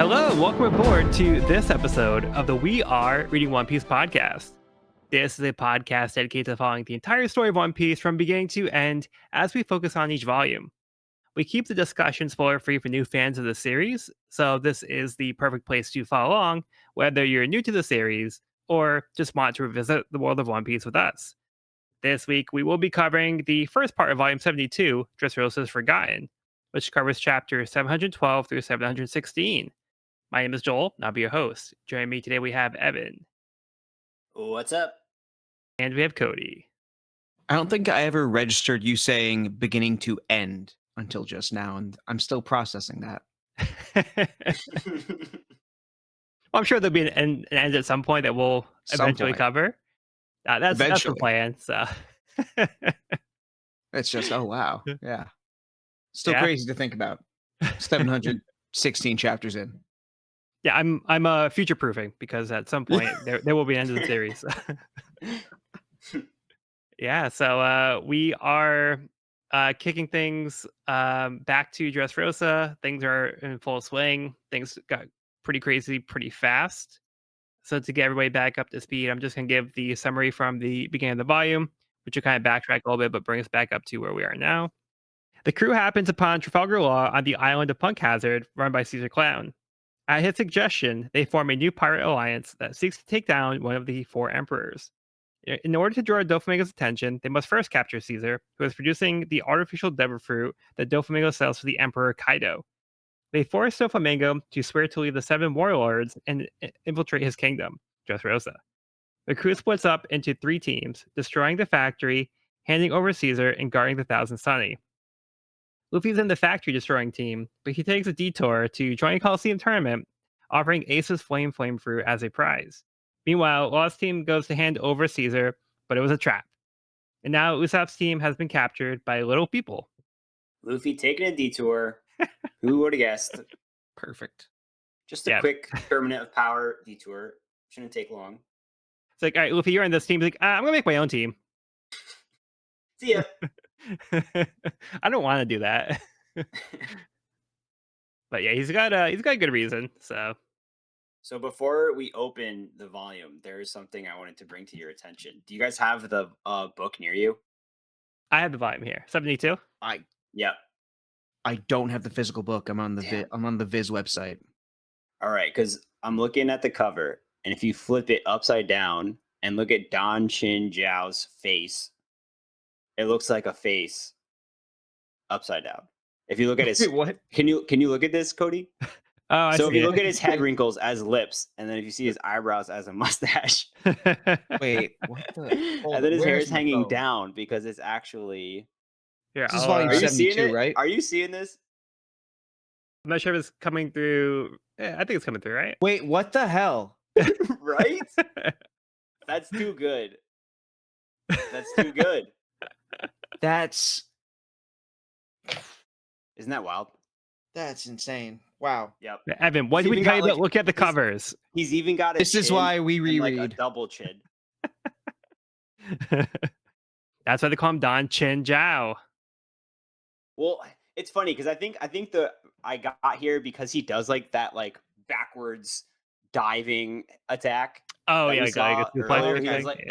Hello, and welcome aboard to this episode of the We Are Reading One Piece podcast. This is a podcast dedicated to following the entire story of One Piece from beginning to end as we focus on each volume. We keep the discussion spoiler free for new fans of the series, so this is the perfect place to follow along, whether you're new to the series or just want to revisit the world of One Piece with us. This week, we will be covering the first part of Volume 72, Dressrosa's Forgotten, which covers chapters 712 through 716. My name is Joel, and I'll be your host. Joining me today, we have Evan. What's up? And we have Cody. I don't think I ever registered you saying beginning to end until just now, and I'm still processing that. I'm sure there'll be an end at some point that we'll eventually cover. That's the plan. So it's just, oh wow, yeah. Still crazy to think about. 716 chapters in. Yeah, I'm future proofing because at some point there will be an end of the series. Yeah, so we are kicking things back to Dressrosa. Things are in full swing. Things got pretty crazy pretty fast. So to get everybody back up to speed, I'm just going to give the summary from the beginning of the volume, which will kind of backtrack a little bit, but bring us back up to where we are now. The crew happens upon Trafalgar Law on the island of Punk Hazard, run by Caesar Clown. At his suggestion, they form a new pirate alliance that seeks to take down one of the four emperors. In order to draw Doflamingo's attention, they must first capture Caesar, who is producing the artificial devil fruit that Doflamingo sells to the Emperor Kaido. They force Doflamingo to swear to leave the seven warlords and infiltrate his kingdom, Dressrosa. The crew splits up into three teams, destroying the factory, handing over Caesar, and guarding the Thousand Sunny. Luffy's in the factory destroying team, but he takes a detour to join a Coliseum tournament, offering Ace's flame fruit as a prize. Meanwhile, Law's team goes to hand over Caesar, but it was a trap. And now Usopp's team has been captured by little people. Luffy taking a detour. Who would have guessed? Perfect. Just a quick permanent of power detour. Shouldn't take long. It's like, all right, Luffy, you're in this team. He's like, I'm going to make my own team. See ya. I don't want to do that. But yeah, he's got a good reason. So before we open the volume, there is something I wanted to bring to your attention. Do you guys have the book near you? I have the volume here. 72. Yeah. I don't have the physical book. I'm on the Viz website. All right, because I'm looking at the cover, and if you flip it upside down and look at Don Chin Jao's face, it looks like a face upside down. If you look at his, Wait, what? Can you look at this, Cody? So if you look at his head wrinkles as lips, and then if you see his eyebrows as a mustache, wait, what the? And then his hair is hanging down because it's actually. Yeah, this is volume 72, right? Are you seeing this? I'm not sure if it's coming through. Yeah, I think it's coming through, right? Wait, what the hell? Right? That's too good. That's too good. Isn't that wild? That's insane. Wow. Yep. Evan, what did we tell you about? Look at the covers. He's even got a This is why we reread. like a double chin. That's why they call him Don Chin Jao. Well, it's funny because I think I got here because he does like that like backwards diving attack. Oh yeah, it's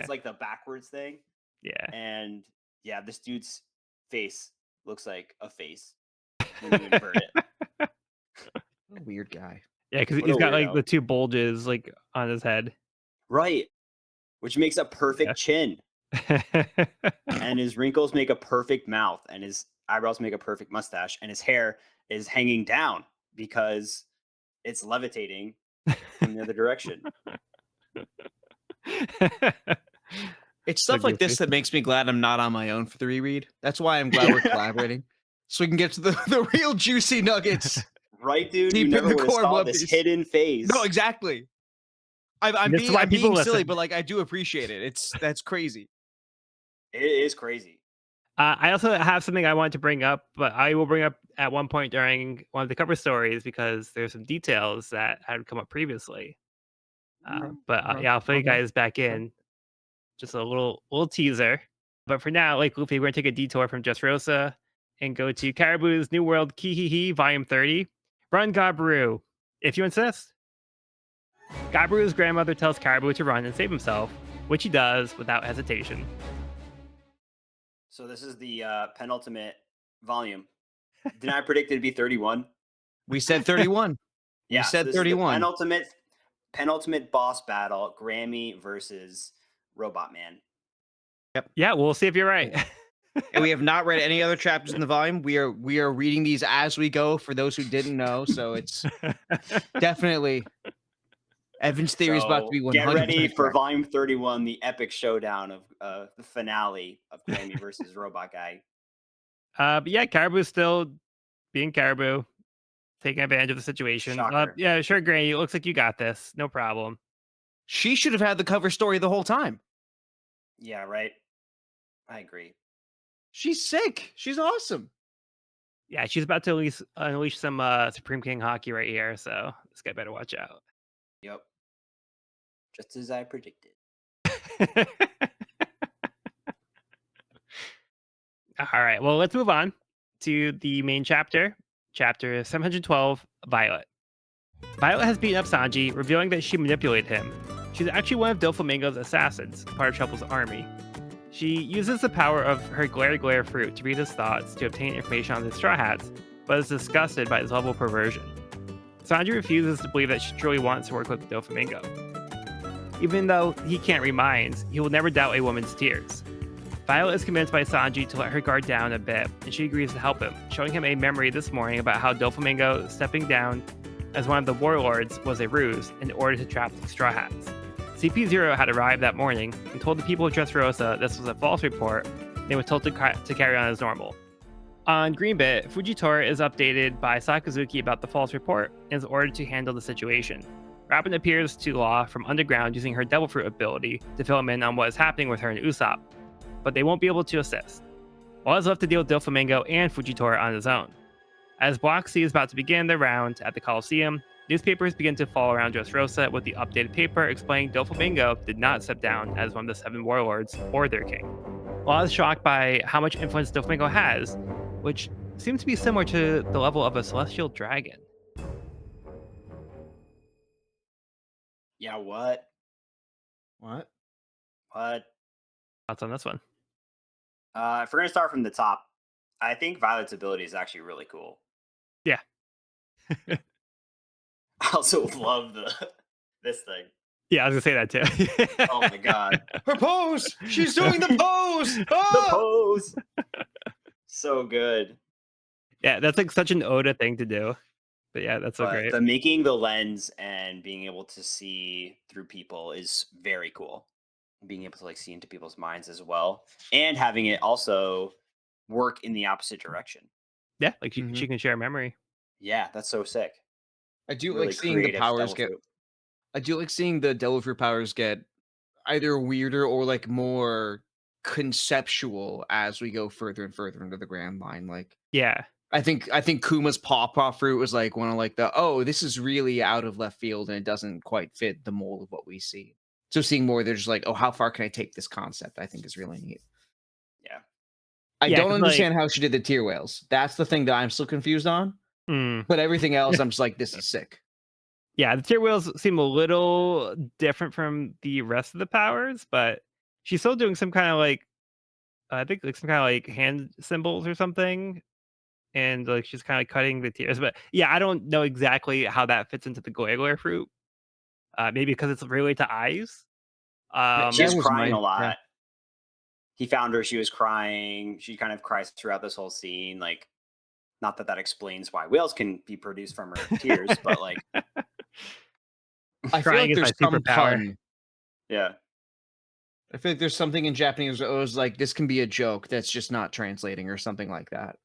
like the backwards thing. Yeah. And yeah, this dude's face looks like a face when you invert it. What a weird guy. Yeah, because he's got like the two bulges like on his head. Right. Which makes a perfect chin. And his wrinkles make a perfect mouth, and his eyebrows make a perfect mustache, and his hair is hanging down because it's levitating in the other direction. It's stuff like this that makes me glad I'm not on my own for the reread. That's why I'm glad we're collaborating, so we can get to the real juicy nuggets. Right, dude? You never would have saw this hidden face. No, exactly. I'm being silly, but like I do appreciate it. That's crazy. It is crazy. I also have something I wanted to bring up, but I will bring up at one point during one of the cover stories because there's some details that had come up previously. I'll fill you guys back in. Just a little teaser. But for now, like Luffy, we're gonna take a detour from Dressrosa and go to Caribou's New World Kihihi Volume 30. Run Gabaru. If you insist. Gabiru's grandmother tells Caribou to run and save himself, which he does without hesitation. So this is the penultimate volume. Didn't I predict it'd be 31? We said 31. We Yeah, so said this is the 31. penultimate boss battle, Grammy versus Robot Man. Yeah, we'll see if you're right. And we have not read any other chapters in the volume. We are reading these as we go for those who didn't know. So it's definitely Evan's theory is about to be 100% get ready for correct. volume 31, the epic showdown of the finale of Grammy versus Robot Guy. But yeah, Caribou's still being Caribou, taking advantage of the situation. Shocker. Yeah, sure, Granny. It looks like you got this. No problem. She should have had the cover story the whole time. Yeah, right. I agree. She's sick. She's awesome. Yeah, she's about to unleash some Supreme King hockey right here, so this guy better watch out. Yep. Just as I predicted. All right, well, let's move on to the main chapter, chapter 712, Violet. Violet has beaten up Sanji, revealing that she manipulated him. She's actually one of Doflamingo's assassins, part of Trouble's army. She uses the power of her glare fruit to read his thoughts to obtain information on the Straw Hats, but is disgusted by his level of perversion. Sanji refuses to believe that she truly wants to work with Doflamingo. Even though he can't read minds, he will never doubt a woman's tears. Violet is convinced by Sanji to let her guard down a bit, and she agrees to help him, showing him a memory this morning about how Doflamingo stepping down as one of the warlords was a ruse in order to trap the Straw Hats. CP0 had arrived that morning and told the people of Dressrosa this was a false report. They were told to carry on as normal. On Greenbit, Fujitora is updated by Sakazuki about the false report and is ordered to handle the situation. Robin appears to Law from underground using her Devil Fruit ability to fill him in on what is happening with her and Usopp, but they won't be able to assist. Law is left to deal with Doflamingo and Fujitora on his own. As Block C is about to begin their round at the Coliseum, newspapers begin to fall around Dressrosa with the updated paper explaining Doflamingo did not step down as one of the 7 warlords or their king. Law is shocked by how much influence Doflamingo has, which seems to be similar to the level of a celestial dragon. Yeah, what? What? Thoughts on this one? If we're gonna start from the top, I think Violet's ability is actually really cool. Yeah. I also love this thing. Yeah, I was gonna say that too. Oh my god. Her pose! She's doing the pose! The Ah! pose. So good. Yeah, that's like such an Oda thing to do. But yeah, that's so But great. the making the lens and being able to see through people is very cool. Being able to like see into people's minds as well, and having it also work in the opposite direction. Yeah, like she can share memory. Yeah, that's so sick. I do Really like seeing the creative powers Devil get. Fruit. I do like seeing the Devil Fruit powers get either weirder or like more conceptual as we go further and further into the grand line. Like Yeah. I think Kuma's paw fruit was like one of like this is really out of left field and it doesn't quite fit the mold of what we see. So seeing more, they're just like, oh, how far can I take this concept? I think is really neat. Yeah. I don't 'cause, understand how she did the tear whales. That's the thing that I'm still confused on. But everything else, I'm just like, this is sick. Yeah, the tear wheels seem a little different from the rest of the powers, but she's still doing some kind of like, I think like some kind of like hand symbols or something. And like she's kind of cutting the tears. But yeah, I don't know exactly how that fits into the glare fruit. Maybe because it's related to eyes. She was That was crying my- a lot. yeah. He found her. She was crying. She kind of cries throughout this whole scene. Like, not that explains why whales can be produced from her tears, but like, I feel Crying like is there's my some superpower. pun. yeah, I feel like there's something in Japanese that was like, this can be a joke that's just not translating or something like that.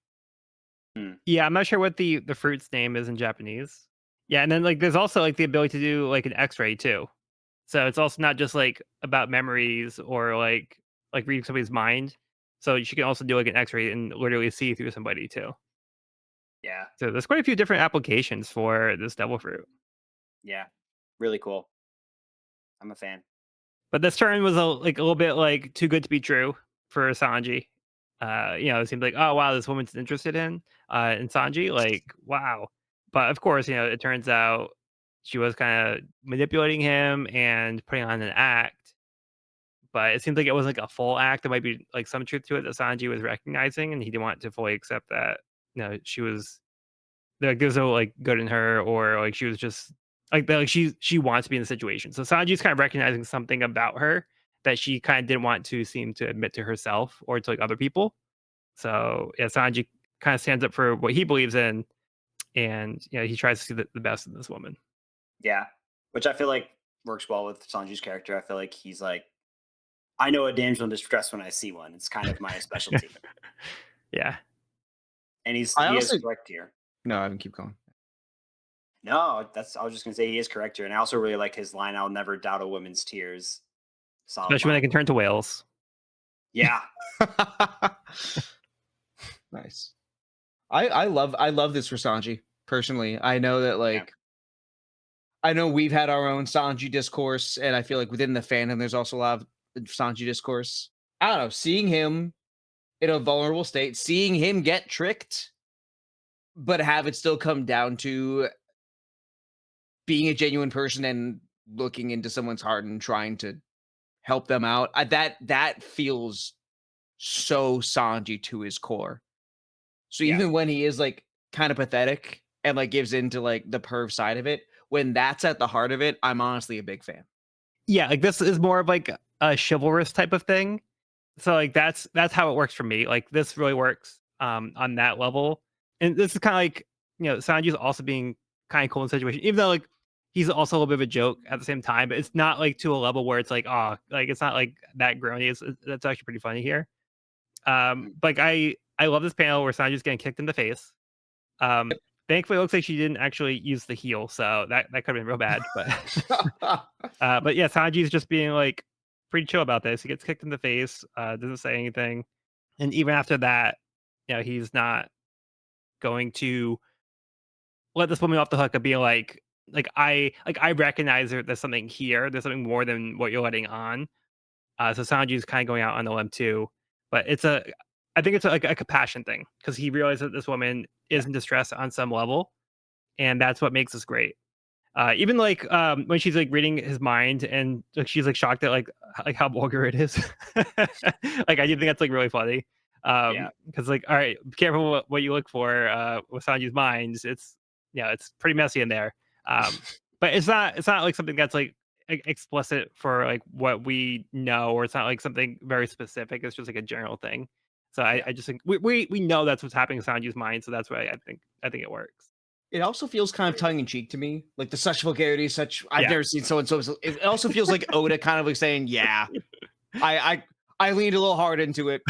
Yeah, I'm not sure what the fruit's name is in Japanese. Yeah, and then like there's also like the ability to do like an X-ray too. So it's also not just like about memories or like reading somebody's mind. So she can also do like an X-ray and literally see through somebody too. yeah, So there's quite a few different applications for this devil fruit. yeah. Really cool. I'm a fan. But this turn was a little bit like too good to be true for Sanji. It seemed like, oh wow, this woman's interested in Sanji. Like, wow. But of course, it turns out she was kind of manipulating him and putting on an act, but it seemed like it wasn't like a full act. There might be like some truth to it that Sanji was recognizing, and he didn't want to fully accept that. She was like there's no like good in her, or like she was just like she wants to be in the situation. So Sanji's kind of recognizing something about her that she kind of didn't want to seem to admit to herself or to like other people. So yeah, Sanji kind of stands up for what he believes in, and he tries to see the best in this woman. Yeah, which I feel like works well with Sanji's character. I feel like he's like, I know a damsel in distress when I see one. It's kind of my specialty, Yeah. and I he is also correct here. no, I can keep going. No, I was just gonna say he is correct here, and I also really like his line. I'll never doubt a woman's tears. Solid Especially when they line. can turn to whales. Yeah, Nice. I love this for Sanji personally. I know that yeah, I know we've had our own Sanji discourse, and I feel like within the fandom, there's also a lot of Sanji discourse. I don't know, seeing him in a vulnerable state, seeing him get tricked, but have it still come down to being a genuine person and looking into someone's heart and trying to help them out. That feels so Sanji to his core. So yeah, even when he is like kind of pathetic and like gives into like the perv side of it, when that's at the heart of it, I'm honestly a big fan. Yeah, like this is more of like a chivalrous type of thing. So like that's how it works for me. Like this really works on that level. And this is kind of like, Sanji's also being kind of cool in the situation, even though like he's also a little bit of a joke at the same time, but it's not like to a level where it's like, oh, like it's not like that groany. That's actually pretty funny here. mhm. Like I love this panel where Sanji's getting kicked in the face. Um, Thankfully, it looks like she didn't actually use the heel, so that could have been real bad. But but yeah, Sanji's just being like pretty chill about this. He gets kicked in the face, doesn't say anything, and even after that, he's not going to let this woman off the hook of being like I recognize there's something here. There's something more than what you're letting on. So Sanji's kind of going out on a limb too, but I think it's like a compassion thing because he realizes that this woman Yeah, is in distress on some level, and that's what makes this great. Even like when she's like reading his mind and like she's like shocked at like how vulgar it is. Like I do think that's like really funny. yeah, Because like all right, be careful what you look for with Sanji's minds. It's pretty messy in there. But it's not like something that's like explicit for like what we know, or it's not like something very specific. It's just like a general thing. So I, yeah, I just think we know that's what's happening in Sanji's mind. So that's why I think it works. It also feels kind of tongue in cheek to me, like the such vulgarity, such I've Yeah. never seen so and so. It also feels like Oda kind of like saying, "Yeah, I leaned a little hard into it,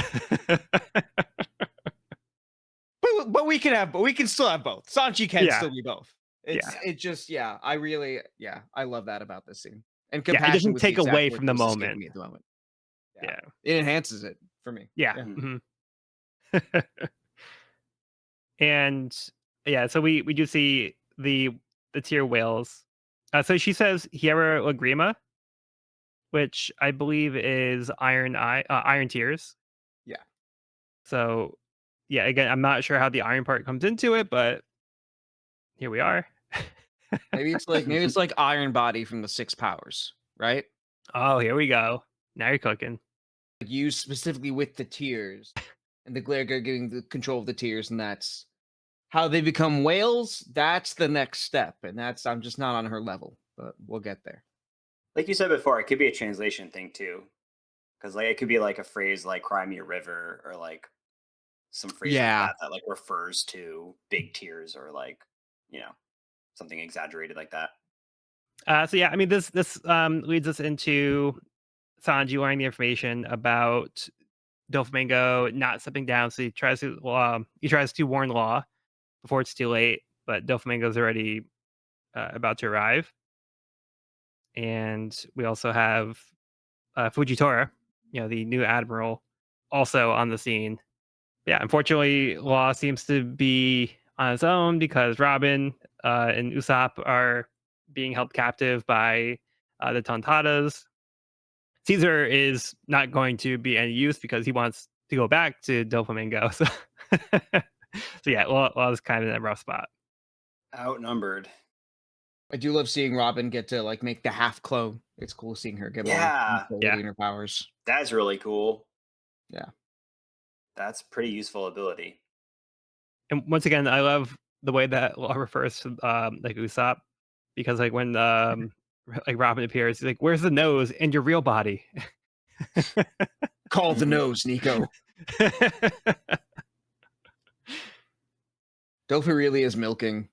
but we can have, but we can still have both. Sanji can Yeah, still be both. yeah, It just I really I love that about this scene. And yeah. It compassion doesn't was the take exact away word from that the was escaping moment. me at the moment. Yeah, Yeah, it enhances it for me. yeah, Yeah. mhm. mhm. And yeah, so we do see the tier whales. So she says Hiera Lagrima, which I believe is iron tears. Yeah. So yeah, again, I'm not sure how the iron part comes into it, but here we are. Maybe it's like Iron Body from the Six Powers, right? Oh, here we go. Now you're cooking. Like used specifically with the tears, and the Glarger getting the control of the tears, and that's how they become whales. That's the next step, and that's I'm just not on her level, but we'll get there. Like you said before, it could be a translation thing too, because like it could be like a phrase like "cry me a river" or like some phrase like Yeah, that like refers to big tears or like you know something exaggerated like that. So yeah, I mean this leads us into Sanji learning the information about Doflamingo not stepping down. So he tries to warn Law before it's too late, but Doflamingo's already about to arrive. And we also have Fujitora, the new admiral, also on the scene. Yeah, unfortunately, Law seems to be on his own because Robin and Usopp are being held captive by the Tontadas. Caesar is not going to be any use because he wants to go back to Doflamingo. So, so yeah, Law's kind of in a rough spot. Outnumbered. I do love seeing Robin get to like make the half clone. It's cool seeing her get a little Yeah, utility Yeah. in her powers. that's really cool. Yeah. That's pretty useful ability. And once again, I love the way that Law refers to like Usopp, because like when like Robin appears, he's like, "Where's the nose and your real body?" Call the Mhm. nose, Nico. Dofi really is milking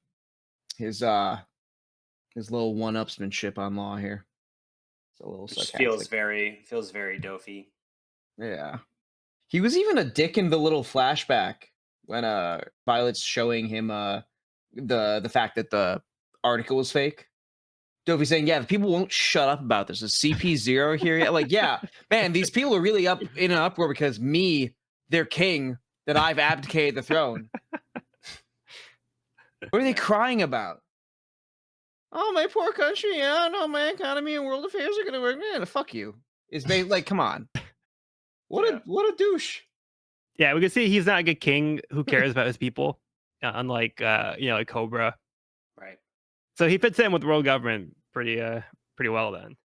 his little one-upsmanship on Law here. It's a little Which feels sarcastic. very Dofi. Yeah. He was even a dick in the little flashback when Violet's showing him the fact that the article was fake. Dofi saying, "Yeah, the people won't shut up about this. Is CP0 here yet?" Like, yeah, man, these people are really up in an uproar because me, their king, that I've abdicated the throne. What are they Yeah. crying about? Oh, my poor country. Yeah, no, my economy and world affairs are gonna work. Man, fuck you. Like, come on. Yeah. What a douche. Yeah, we can see he's not a good king who cares about his people, unlike like Cobra. Right. So he fits in with the world government pretty well then.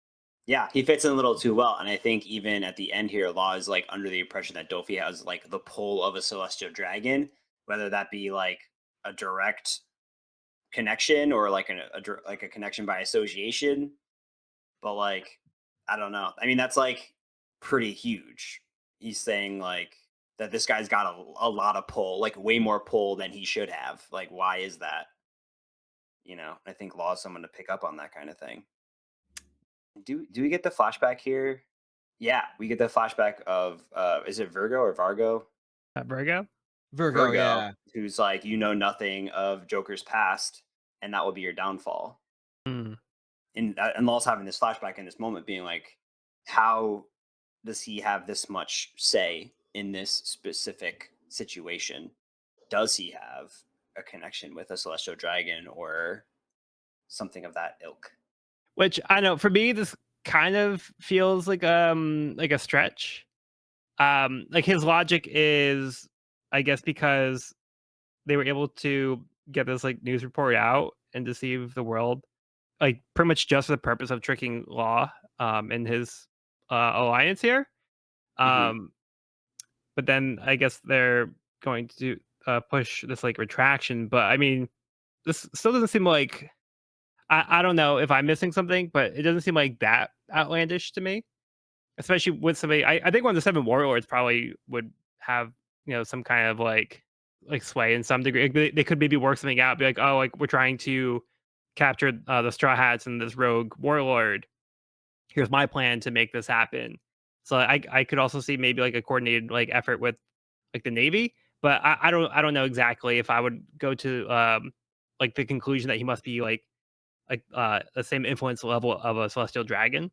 Yeah, he fits in a little too well. And I think even at the end here, Law is like under the impression that Dofi has like the pull of a celestial dragon, whether that be like a direct connection or like like a connection by association. But like, I don't know. I mean, that's like pretty huge. He's saying like that this guy's got a lot of pull, like way more pull than he should have. Like, why is that? I think Law is someone to pick up on that kind of thing. Do we get the flashback here? Yeah, we get the flashback of is it Virgo or Vargo? Virgo. Virgo, Virgo, yeah. who's like, you know nothing of Joker's past, and that will be your downfall. Hmm. And Law's having this flashback in this moment, being like, how does he have this much say in this specific situation? Does he have a connection with a celestial dragon or something of that ilk? Which I know for me, this kind of feels like a stretch. Like his logic is, I guess, because they were able to get this like news report out and deceive the world, like pretty much just for the purpose of tricking Law in his alliance here. Hmm. Um, but then I guess they're going to push this like retraction. But I mean, this still doesn't seem like I don't know if I'm missing something, but it doesn't seem like that outlandish to me. Especially with somebody, I think one of the seven warlords probably would have some kind of like sway in some degree. Like, they could maybe work something out, be like, oh, like we're trying to capture the Straw Hats and this rogue warlord. Here's my plan to make this happen. So I could also see maybe like a coordinated like effort with like the Navy, but I don't know exactly if I would go to like the conclusion that he must be like the same influence level of a celestial dragon.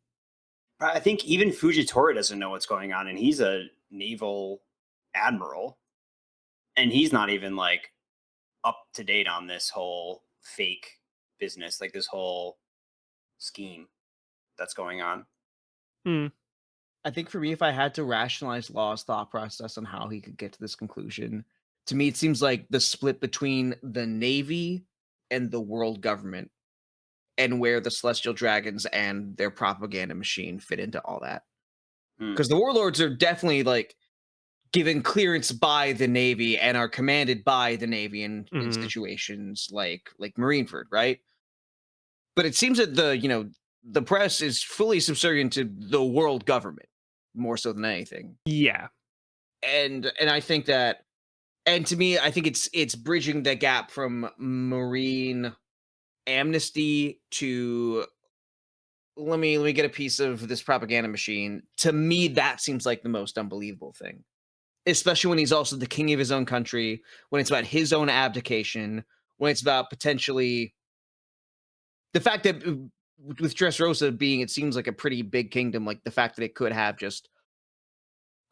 I think even Fujitora doesn't know what's going on, and he's a naval admiral, and he's not even like up to date on this whole fake business, like this whole scheme that's going on. Hmm. I think for me, if I had to rationalize Law's thought process on how he could get to this conclusion, to me, it seems like the split between the Navy and the world government and where the Celestial Dragons and their propaganda machine fit into all that. Hmm. Because the warlords are definitely like given clearance by the Navy and are commanded by the Navy in Hmm. situations like Marineford, right? But it seems that the press is fully subservient to the world government more so than anything. Yeah. And I think that, and to me, I think it's bridging the gap from marine amnesty to let me get a piece of this propaganda machine. To me, that seems like the most unbelievable thing, especially when he's also the king of his own country, when it's about his own abdication, when it's about potentially the fact that with Dressrosa being, it seems like a pretty big kingdom, like the fact that it could have just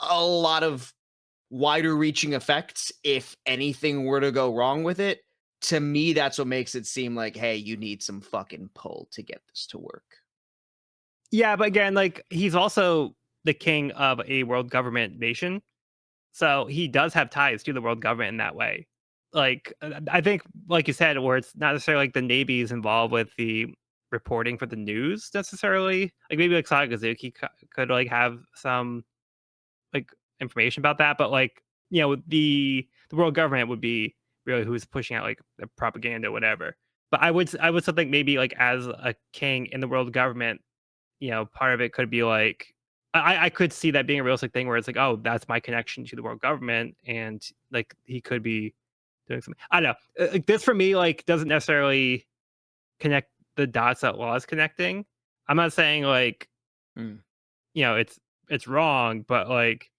a lot of wider reaching effects if anything were to go wrong with it. To me, that's what makes it seem like, hey, you need some fucking pull to get this to work. Yeah, but again, like he's also the king of a world government nation. So he does have ties to the world government in that way. I think, like you said, where it's not necessarily like the Navy is involved with the reporting for the news necessarily. Like maybe like Sagazuki could like have some like information about that, but like the world government would be really who's pushing out like the propaganda, whatever. But I would still think maybe like as a king in the world government, part of it could be like I could see that being a realistic thing where it's like, oh, that's my connection to the world government, and like he could be doing something. I don't know. Like this for me, like doesn't necessarily connect the dots that Law is connecting. I'm not saying like Mm. it's wrong, but like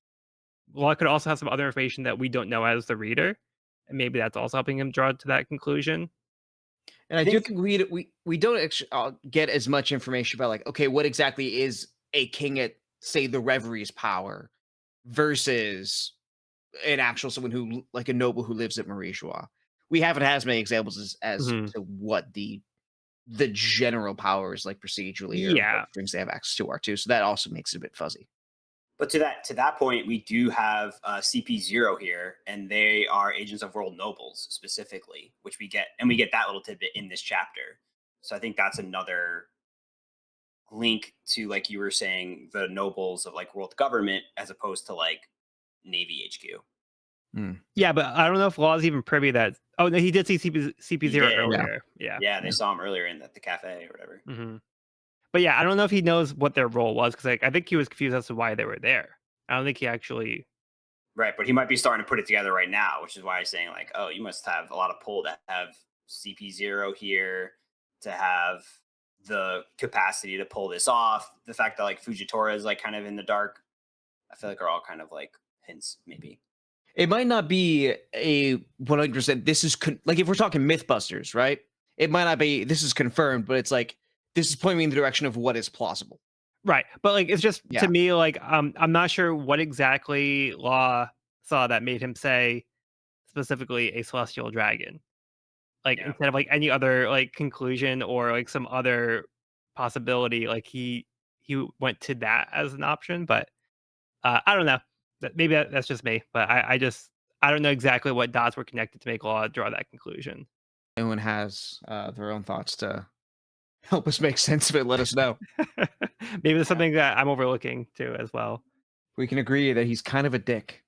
Law could also have some other information that we don't know as the reader, and maybe that's also helping him draw to that conclusion. And I I do think think we don't get as much information about like, okay, what exactly is a king at, say, the Reveries power versus an actual someone who like a noble who lives at Marie-Joie. We haven't had as many examples as Mhm. to what the general powers like procedurally or what Yeah. strings they have access to are too. So that also makes it a bit fuzzy. But to that point, we do have CP0 here, and they are agents of world nobles specifically, which we get that little tidbit in this chapter. So I think that's another link to, like you were saying, the nobles of like world government as opposed to like Navy HQ. Mm. Yeah, but I don't know if Law is even privy that. Oh no, he did see He CP0 did, Yeah. earlier. Yeah. yeah. They Yeah. saw him earlier in the cafe or whatever. Hmm. But yeah, I don't know if he knows what their role was because like I think he was confused as to why they were there. I don't think he actually. Right, but he might be starting to put it together right now, which is why he's saying like, oh, you must have a lot of pull to have CP0 here, to have the capacity to pull this off. The fact that like Fujitora is like kind of in the dark, I feel like are all kind of like hints, maybe. It might not be a 100%. This is like if we're talking MythBusters, right? It might not be. This is confirmed, but it's like this is pointing me in the direction of what is plausible. Right. But like it's just to Yeah. me like I'm not sure what exactly Law saw that made him say specifically a celestial dragon. Like Yeah. instead of like any other like conclusion or like some other possibility, like he went to that as an option, but I don't know. Maybe that's just me, but I don't know exactly what dots were connected to make Law draw that conclusion. Anyone has their own thoughts to help us make sense of it, let us know. Maybe there's Yeah. something that I'm overlooking too as well. We can agree that he's kind of a dick.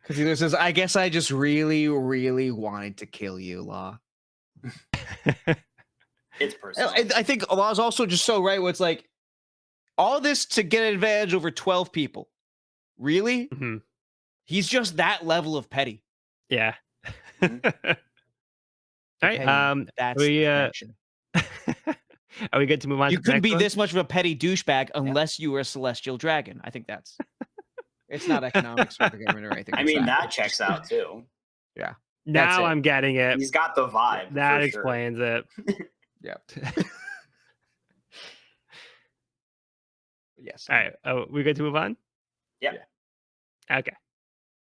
Because he either says, I guess I just really, really wanted to kill you, Law. It's personal. I think Law's also just so right where it's like, all this to get an advantage over 12 people. Really? Mhm. He's just that level of petty. Yeah. Mhm. All right. Petty. That's We the connection. are we good to move on You to the couldn't next be one? this much of a petty douchebag unless you were a celestial dragon. I think that's it's not economics or the government or anything. I It's mean, that It's checks just- out too. Yeah. That's Now it. I'm getting it. He's got the vibe That for sure. explains it. Yeah. Yes. All right. Oh, we good to move on? Yeah. Okay.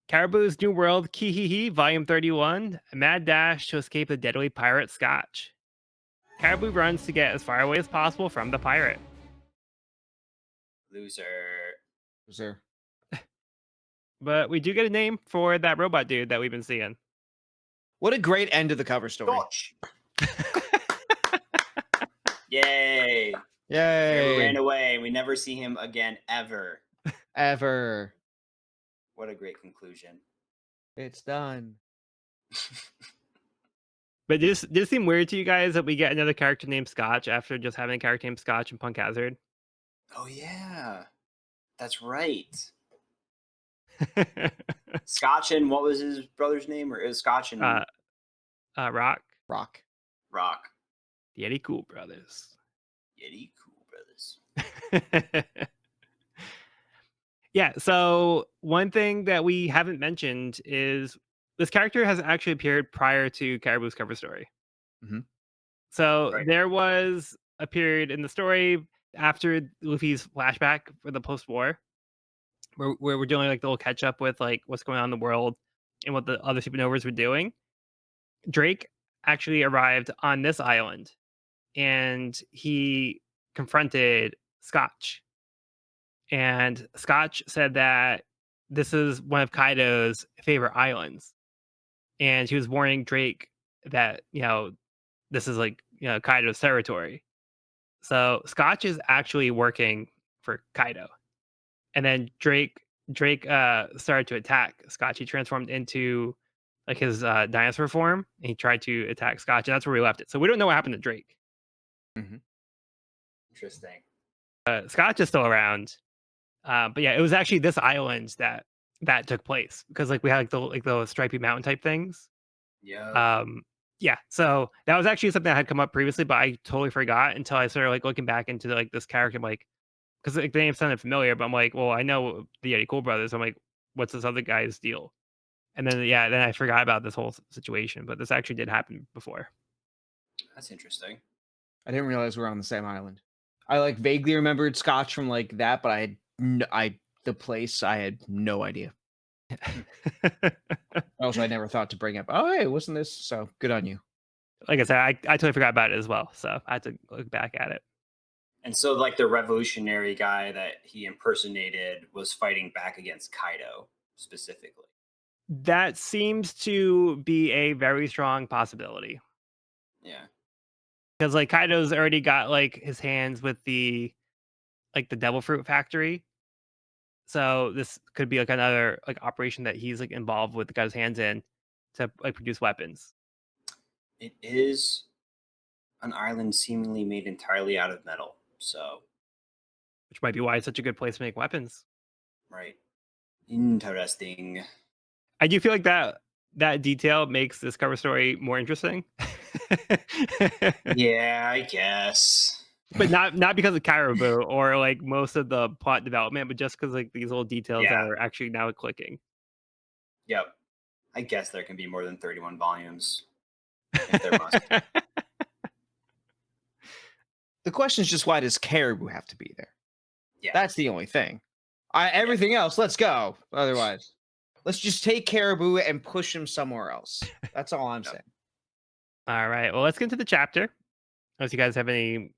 Caribou's New World, Kihihi, Volume 31, a mad dash to escape the deadly pirate Scotch. Caribou runs to get as far away as possible from the pirate. Loser. Was there? But we do get a name for that robot dude that we've been seeing. What a great end to the cover story. Scotch. Yay. He Yay. ran away and we never see him again ever. Ever. What a great conclusion. It's done. But did it seem weird to you guys that we get another character named Scotch after just having a character named Scotch in Punk Hazard? Oh yeah. That's right. Scotch and what was his brother's name? Or it was Scotch and Rock, Rock. Rock. the Eddie Cool Brothers. Yeti Cool Brothers. Yeah, so one thing that we haven't mentioned is this character has actually appeared prior to Caribou's cover story. Mhm. So Right. there was a period in the story after Luffy's flashback for the post-war, where we're doing like the little catch up with like what's going on in the world and what the other supernovas were doing. Drake actually arrived on this island and he confronted Scotch. And Scotch said that this is one of Kaido's favorite islands, and she was warning Drake that this is like Kaido's territory. So Scotch is actually working for Kaido, and then Drake started to attack Scotch. He transformed into like his dinosaur form, and he tried to attack Scotch, and that's where we left it. So we don't know what happened to Drake. Mhm. Interesting. Scotch is still around, but yeah, it was actually this island that took place because like we had like those stripy mountain type things. Yeah. Yeah, so that was actually something that had come up previously, but I totally forgot until I started like looking back into like this character. I'm like, because like, the name sounded familiar, but I'm like, well, I know the Eddie Cool brothers. I'm like, what's this other guy's deal? And then yeah, then I forgot about this whole situation, but this actually did happen before. That's interesting. I didn't realize we were on the same island. I like vaguely remembered Scotch from like that, but the place I had no idea. Also, I never thought to bring up. Oh, hey, wasn't this? So good on you. Like I said, I totally forgot about it as well, so I had to look back at it. And so, like, the revolutionary guy that he impersonated was fighting back against Kaido specifically. That seems to be a very strong possibility Yeah. because like Kaido's already got like his hands with the devil fruit factory. So this could be like another like operation that he's like involved with, got his hands in to like produce weapons. It is an island seemingly made entirely out of metal. So, Which might be why it's such a good place to make weapons. right. Interesting. I do feel like that detail makes this cover story more interesting. Yeah, I guess. But not because of Caribou or like most of the plot development, but just because like these little details that Yeah. are actually now clicking. Yep. I guess there can be more than 31 volumes if there must. The question is just why does Caribou have to be there? Yeah. That's the only thing. Everything else, let's go. Otherwise, let's just take Caribou and push him somewhere else. That's all I'm saying. All right. Well, let's get into the chapter. Unless you guys have any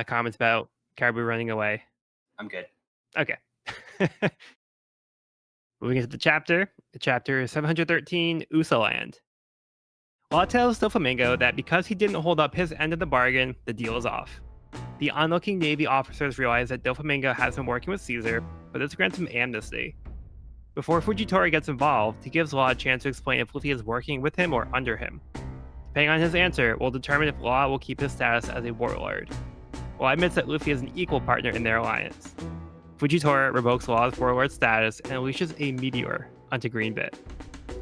comments about Caribou running away. I'm good. Okay. Moving into the chapter. Chapter 713, Usoland. Law tells Doflamingo that because he didn't hold up his end of the bargain, the deal is off. The onlooking Navy officers realize that Doflamingo has been working with Caesar, but this grants him amnesty. Before Fujitora gets involved, he gives Law a chance to explain if Luffy is working with him or under him. Depending on his answer, will determine if Law will keep his status as a warlord. Law admits that Luffy is an equal partner in their alliance. Fujitora revokes Law's warlord status and unleashes a meteor onto Greenbit.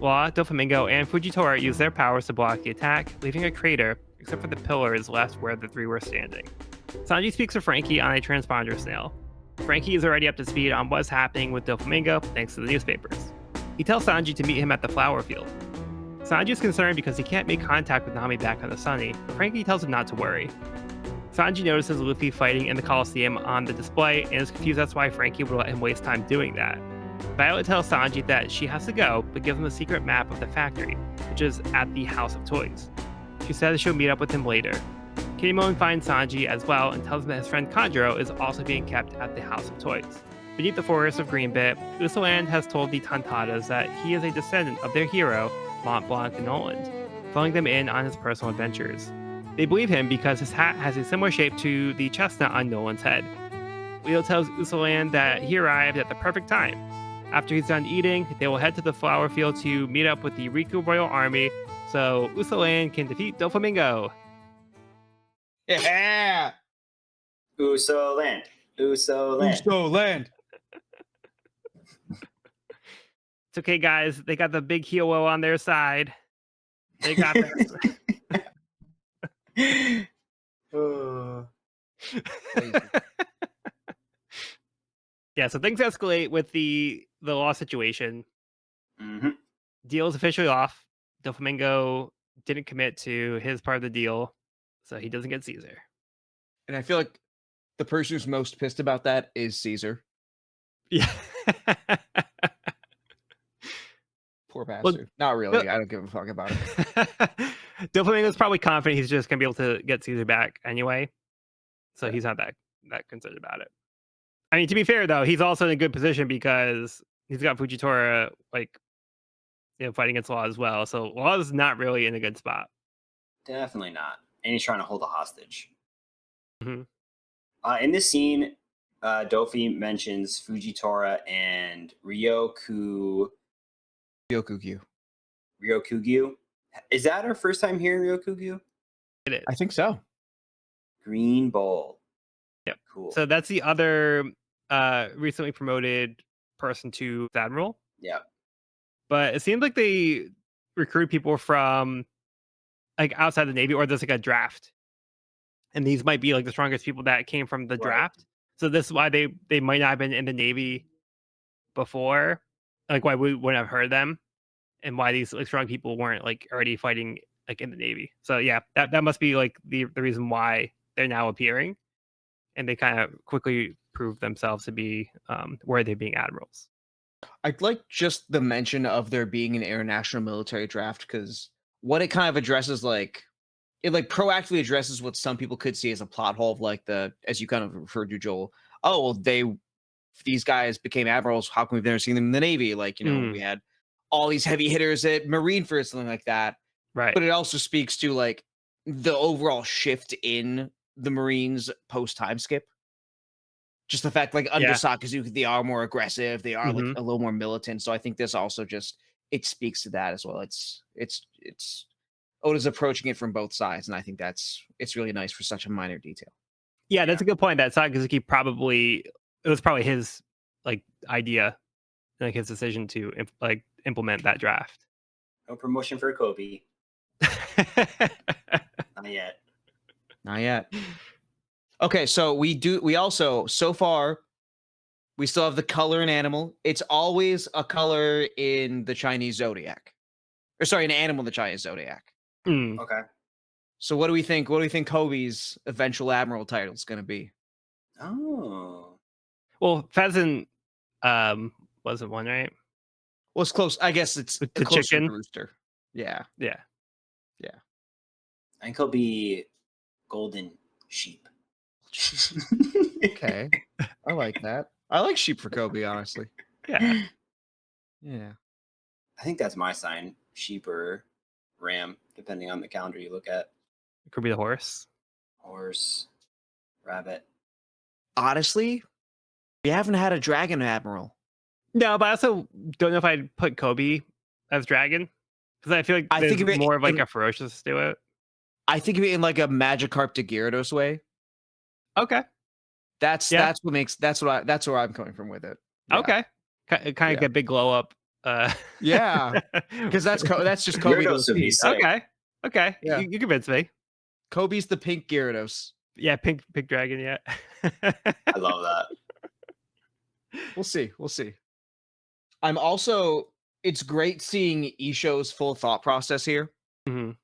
Law, Doflamingo, and Fujitora use their powers to block the attack, leaving a crater, except for the pillars left where the three were standing. Sanji speaks to Frankie on a transponder snail. Frankie is already up to speed on what's happening with Doflamingo thanks to the newspapers. He tells Sanji to meet him at the flower field. Sanji is concerned because he can't make contact with Nami back on the Sunny, but Frankie tells him not to worry. Sanji notices Luffy fighting in the Coliseum on the display and is confused as to why Frankie would let him waste time doing that. Violet tells Sanji that she has to go, but gives him a secret map of the factory, which is at the House of Toys. She says she'll meet up with him later. Kinemon finds Sanji as well and tells him that his friend Kanjuro is also being kept at the House of Toys. Beneath the forest of Greenbit, Usoland has told the Tontatas that he is a descendant of their hero, Mont Blanc in Noland, filling them in on his personal adventures. They believe him because his hat has a similar shape to the chestnut on Noland's head. Leo tells Usoland that he arrived at the perfect time. After he's done eating, they will head to the flower field to meet up with the Riku Royal Army so Usoland can defeat Doflamingo. Yeah. Usoland. Usoland. Usoland. It's okay, guys. They got the big hero on their side. They got this. Yeah, so things escalate with the law situation. Mm-hmm. Deal is officially off. Doflamingo didn't commit to his part of the deal, so he doesn't get Caesar. And I feel like the person who's most pissed about that is Caesar. Yeah. Poor bastard. Well, Not really. I don't give a fuck about it. Doflamingo's probably confident he's just gonna be able to get Caesar back anyway, so he's not that concerned about it. I mean, to be fair though, he's also in a good position because he's got Fujitora like fighting against Law as well. So Law is not really in a good spot. Definitely not. And he's trying to hold a hostage. Hmm. In this scene, Dofi mentions Fujitora and Ryokugyu. Ryokugyu. Is that our first time hearing Ryokugyu? It is. I think so. Green Bowl. Yep. Cool. So that's the other recently promoted person to Admiral. Yeah. But it seems like they recruit people from like outside the Navy, or there's like a draft. And these might be like the strongest people that came from the Right. draft. So this is why they might not have been in the Navy before. Like why we wouldn't have heard them, and why these like strong people weren't like already fighting like in the Navy. So yeah, that must be like the reason why they're now appearing, and they kind of quickly prove themselves to be worthy of being admirals. I'd like just the mention of there being an international military draft, because what it kind of addresses, like it like proactively addresses what some people could see as a plot hole of like as you kind of referred to, Joel. Oh, well, these guys became admirals. How come we've never seen them in the Navy? Like, we had all these heavy hitters at Marine for something like that. Right. But it also speaks to like the overall shift in the Marines post time skip. Just the fact, like under Yeah. Sakazuki, they are more aggressive. They are like Mhm. a little more militant. So I think this also it speaks to that as well. It's Oda's approaching it from both sides, and I think it's really nice for such a minor detail. Yeah, that's a good point. That Sakazuki it was probably his like idea, like his decision to implement that draft. No promotion for Kobe. Not yet. Not yet. Okay, so we also, so far, we still have the color and animal. It's always a color in the Chinese zodiac. Or sorry, an animal in the Chinese zodiac. Mm. Okay. So what do we think? What do we think Kobe's eventual admiral title is going to be? Oh. Well, pheasant wasn't one, right? Well, it's close. I guess it's The closer to chicken. rooster. Yeah. Yeah. Yeah. I think he'll be golden sheep. Okay. I like that. I like sheep for Kobe, honestly. Yeah. Yeah. I think that's my sign, sheep or ram, depending on the calendar you look at. It could be the horse. Horse, rabbit. Honestly, we haven't had a dragon admiral. No, but I also don't know if I'd put Kobe as dragon, because I feel like I think there's of it more of like in- a ferocious to it. I think of it in like a Magikarp to Gyarados way. Okay. That's Yeah. that's where I'm coming from with it. Yeah. Okay. Kind of Yeah. get big glow up. Yeah, because that's just Kobe to Gyarados would be the sick. Okay. Yeah. You convinced me. Kobe's the pink Gyarados. Yeah, pink dragon. Yeah. I love that. We'll see. We'll see. I'm also. It's great seeing Isho's full thought process here, Mhm.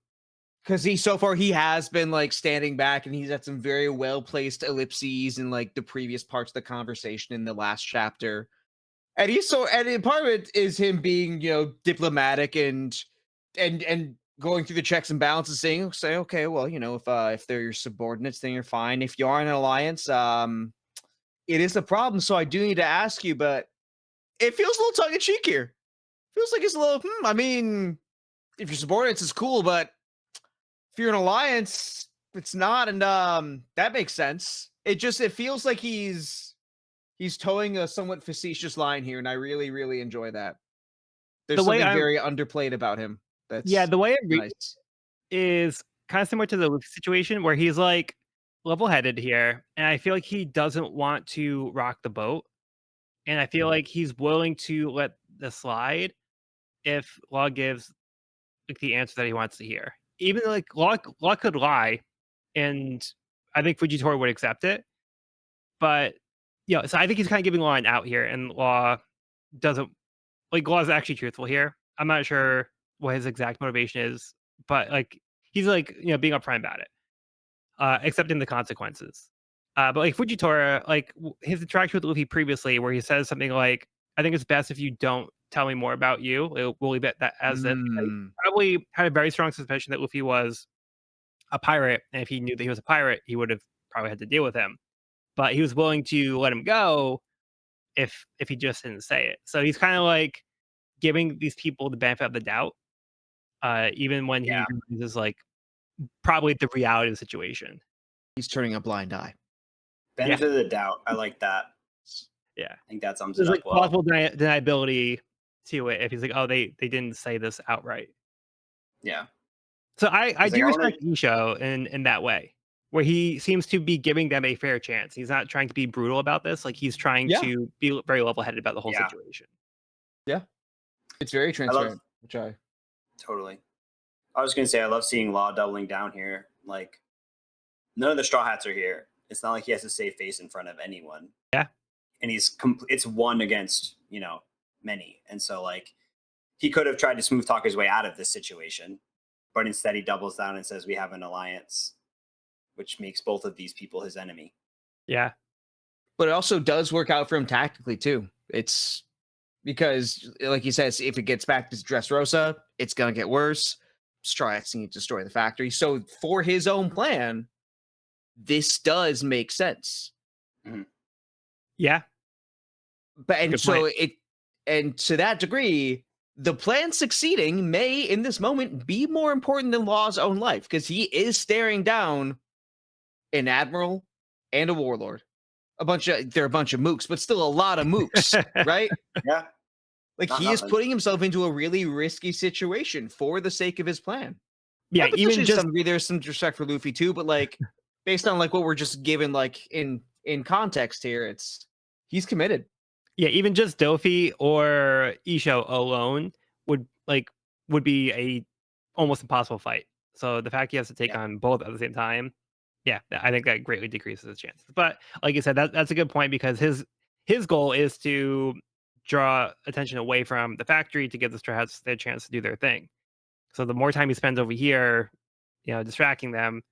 because so far he has been like standing back, and he's had some very well placed ellipses in like the previous parts of the conversation in the last chapter. And part of it is him being, diplomatic and going through the checks and balances, saying, okay, well, if they're your subordinates, then you're fine. If you are in an alliance, it is a problem. So I do need to ask you, but it feels a little tongue in cheek here. Feels like it's a little. I mean, if you're subordinates, it's cool, but if you're an alliance, it's not, and that makes sense. It feels like he's towing a somewhat facetious line here, and I really, really enjoy that. There's The way something I'm very underplayed about him. That's the way I read nice. is kind of similar to the Luffy situation, where he's like level-headed here, and I feel like he doesn't want to rock the boat, and I feel like he's willing to let this slide if Law gives like the answer that he wants to hear. Even though, like Law could lie, and I think Fujitora would accept it. But yeah, so I think he's kind of giving Law an out here, and Law doesn't like Law's actually truthful here. I'm not sure what his exact motivation is, but like he's like being upfront about it, accepting the consequences. But like Fujitora, like his interaction with Luffy previously, where he says something like, "I think it's best if you don't tell me more about you. We'll leave it that as this." He probably had a very strong suspicion that Luffy was a pirate, and if he knew that he was a pirate, he would have probably had to deal with him. But he was willing to let him go if he just didn't say it. So he's kind of like giving these people the benefit of the doubt, even when he Yeah. realizes like probably the reality of the situation. He's turning a blind eye. Yeah, Benefit of the doubt. I like that. yeah. I think that sums it There's up like well. plausible deniability to it if he's like, oh, they didn't say this outright. Yeah. So I He's like, do I want respect to. Isho in that way, where he seems to be giving them a fair chance. He's not trying to be brutal about this. Like he's trying Yeah. to be very level headed about the whole Yeah. situation. Yeah. It's very I love. transparent, which I Totally. I was gonna say I love seeing Law doubling down here. Like none of the Straw Hats are here. It's not like he has to save face in front of anyone. Yeah. And it's one against many, and so like he could have tried to smooth talk his way out of this situation, but instead he doubles down and says we have an alliance, which makes both of these people his enemy. Yeah. but it also does work out for him tactically too. It's because, like he says, if it gets back to Dressrosa, it's gonna get worse. Straw Hats need to destroy the factory. So for his own plan, this does make sense. Yeah. But and Good so point. it and to that degree, the plan succeeding may in this moment be more important than Law's own life because he is staring down an admiral and a warlord. They're a bunch of mooks, but still a lot of mooks, right? Yeah. Like Not he is nothing. putting himself into a really risky situation for the sake of his plan. Yeah, And even potentially to just some degree, there's some respect for Luffy too, but like based on like what we're just given, like in context here, it's he's committed. even just Dofi or Isho alone would be a almost impossible fight. So the fact he has to take Yeah. on both at the same time, yeah, I think that greatly decreases his chances. But like you said, that's a good point because his goal is to draw attention away from the factory to give the Straw Hats their chance to do their thing. So the more time he spends over here, distracting them,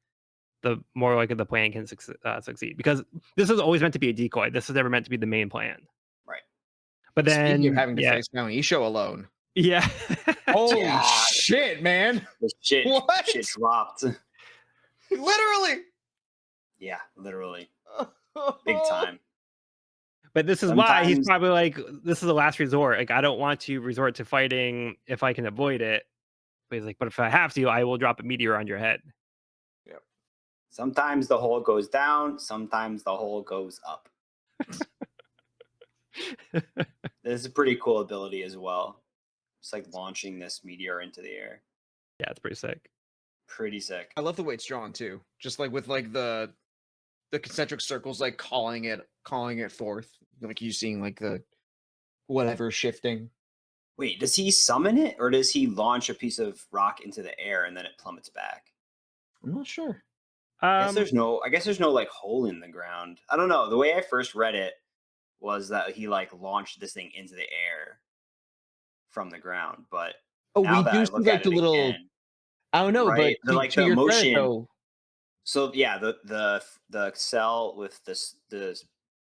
the more likely the plan can succeed. Because this is always meant to be a decoy. This is never meant to be the main plan. Right. But Speaking of then, having to face Mount Isho alone. yeah, Holy Yeah. shit, man. The shit What? dropped. Literally. Yeah, literally. Big time. But this is why he's Sometimes probably like, this is the last resort. Like, I don't want to resort to fighting if I can avoid it. But he's like, but if I have to, I will drop a meteor on your head. sometimes the hole goes down, sometimes the hole goes up. This is a pretty cool ability as well. It's like launching this meteor into the air. Yeah, it's pretty sick. Pretty sick. I love the way it's drawn too. Just like with like the concentric circles, like calling it forth. Like you seeing like the whatever shifting. Wait, does he summon it or does he launch a piece of rock into the air and then it plummets back? I'm not sure. I guess there's no like hole in the ground. I don't know. The way I first read it was that he like launched this thing into the air from the ground, but Oh, now we that do I see look at like the it little. again, I don't know, but right? The like to the your credit motion. though, So yeah, the cell with the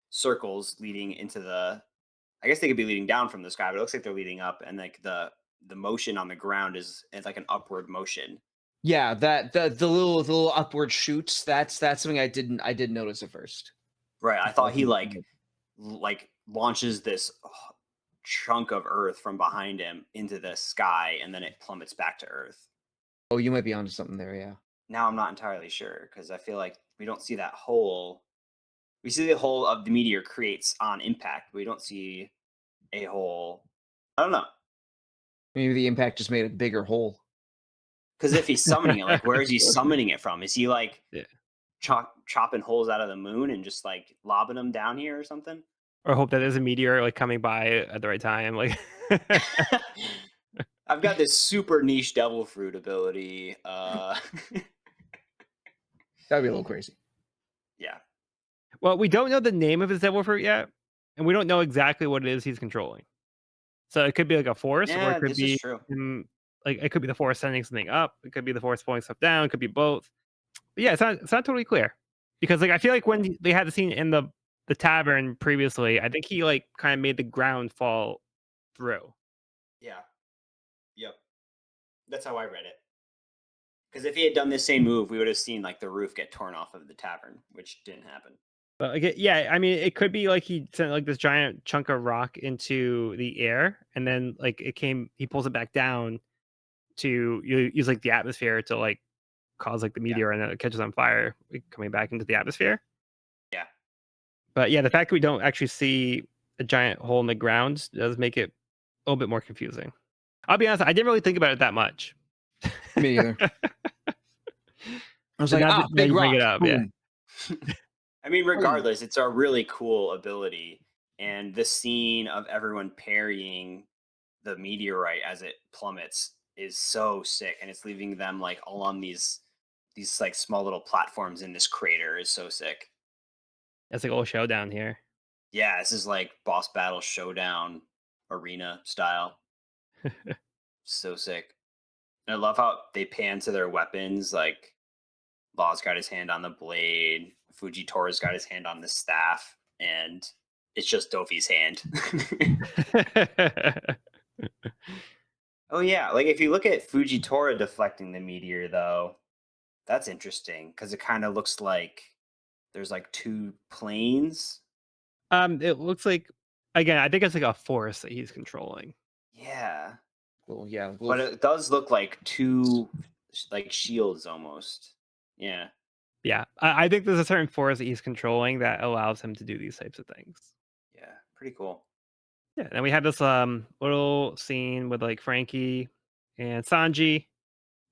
circles leading into the, I guess they could be leading down from the sky, but it looks like they're leading up, and like the motion on the ground is like an upward motion. yeah, that the little upward shoots. That's something I didn't notice at first. Right. I thought he like launches this chunk of earth from behind him into the sky, and then it plummets back to Earth. Oh, you might be onto something there. Yeah. Now I'm not entirely sure because I feel like we don't see that hole. We see the hole of the meteor creates on impact. We don't see a hole. I don't know. Maybe the impact just made a bigger hole. Because if he's summoning it, like where is he summoning it from? Is he like Yeah. chopping holes out of the moon and just like lobbing them down here or something? Or hope that there's a meteor like coming by at the right time. Like, I've got this super niche devil fruit ability. That'd be a little crazy. Yeah. well, we don't know the name of his devil fruit yet, and we don't know exactly what it is he's controlling. So it could be like a force, or it Yeah, could this is be true. him, like it could be the force sending something up. It could be the force pulling stuff down. It could be both. But yeah, it's not totally clear because like I feel like when they had the scene in the tavern previously, I think he like kind of made the ground fall through. Yeah. Yep. That's how I read it. Because if he had done the same move, we would have seen like the roof get torn off of the tavern, which didn't happen. But like, yeah, I mean, it could be like he sent like this giant chunk of rock into the air, and then like it came, he pulls it back down to use like the atmosphere to like cause like the Yeah. meteor and then it catches on fire, like, coming back into the atmosphere. Yeah. But yeah, the fact that we don't actually see a giant hole in the ground does make it a little bit more confusing. I'll be honest, I didn't really think about it that much. Me either. I was But like, now big you bring rock, it up, yeah. boom. I mean, Boom. regardless, it's a really cool ability, and the scene of everyone parrying the meteorite as it plummets is so sick, and it's leaving them like all on these like small little platforms in this crater is so sick. That's like a little showdown here. Yeah, this is like boss battle showdown arena style. So sick. And I love how they pan to their weapons. Like Law's got his hand on the blade, Fujitora's got his hand on the staff, and it's just Dofi's hand. Oh yeah, like if you look at Fujitora deflecting the meteor though, that's interesting because it kind of looks like there's like two planes. It looks like, again, I think it's like a force that he's controlling. Yeah, Well, yeah. but it does look like two like shields almost. Yeah. Yeah, I think there's a certain force that he's controlling that allows him to do these types of things. Yeah, pretty cool. Yeah, and we have this little scene with like Frankie and Sanji.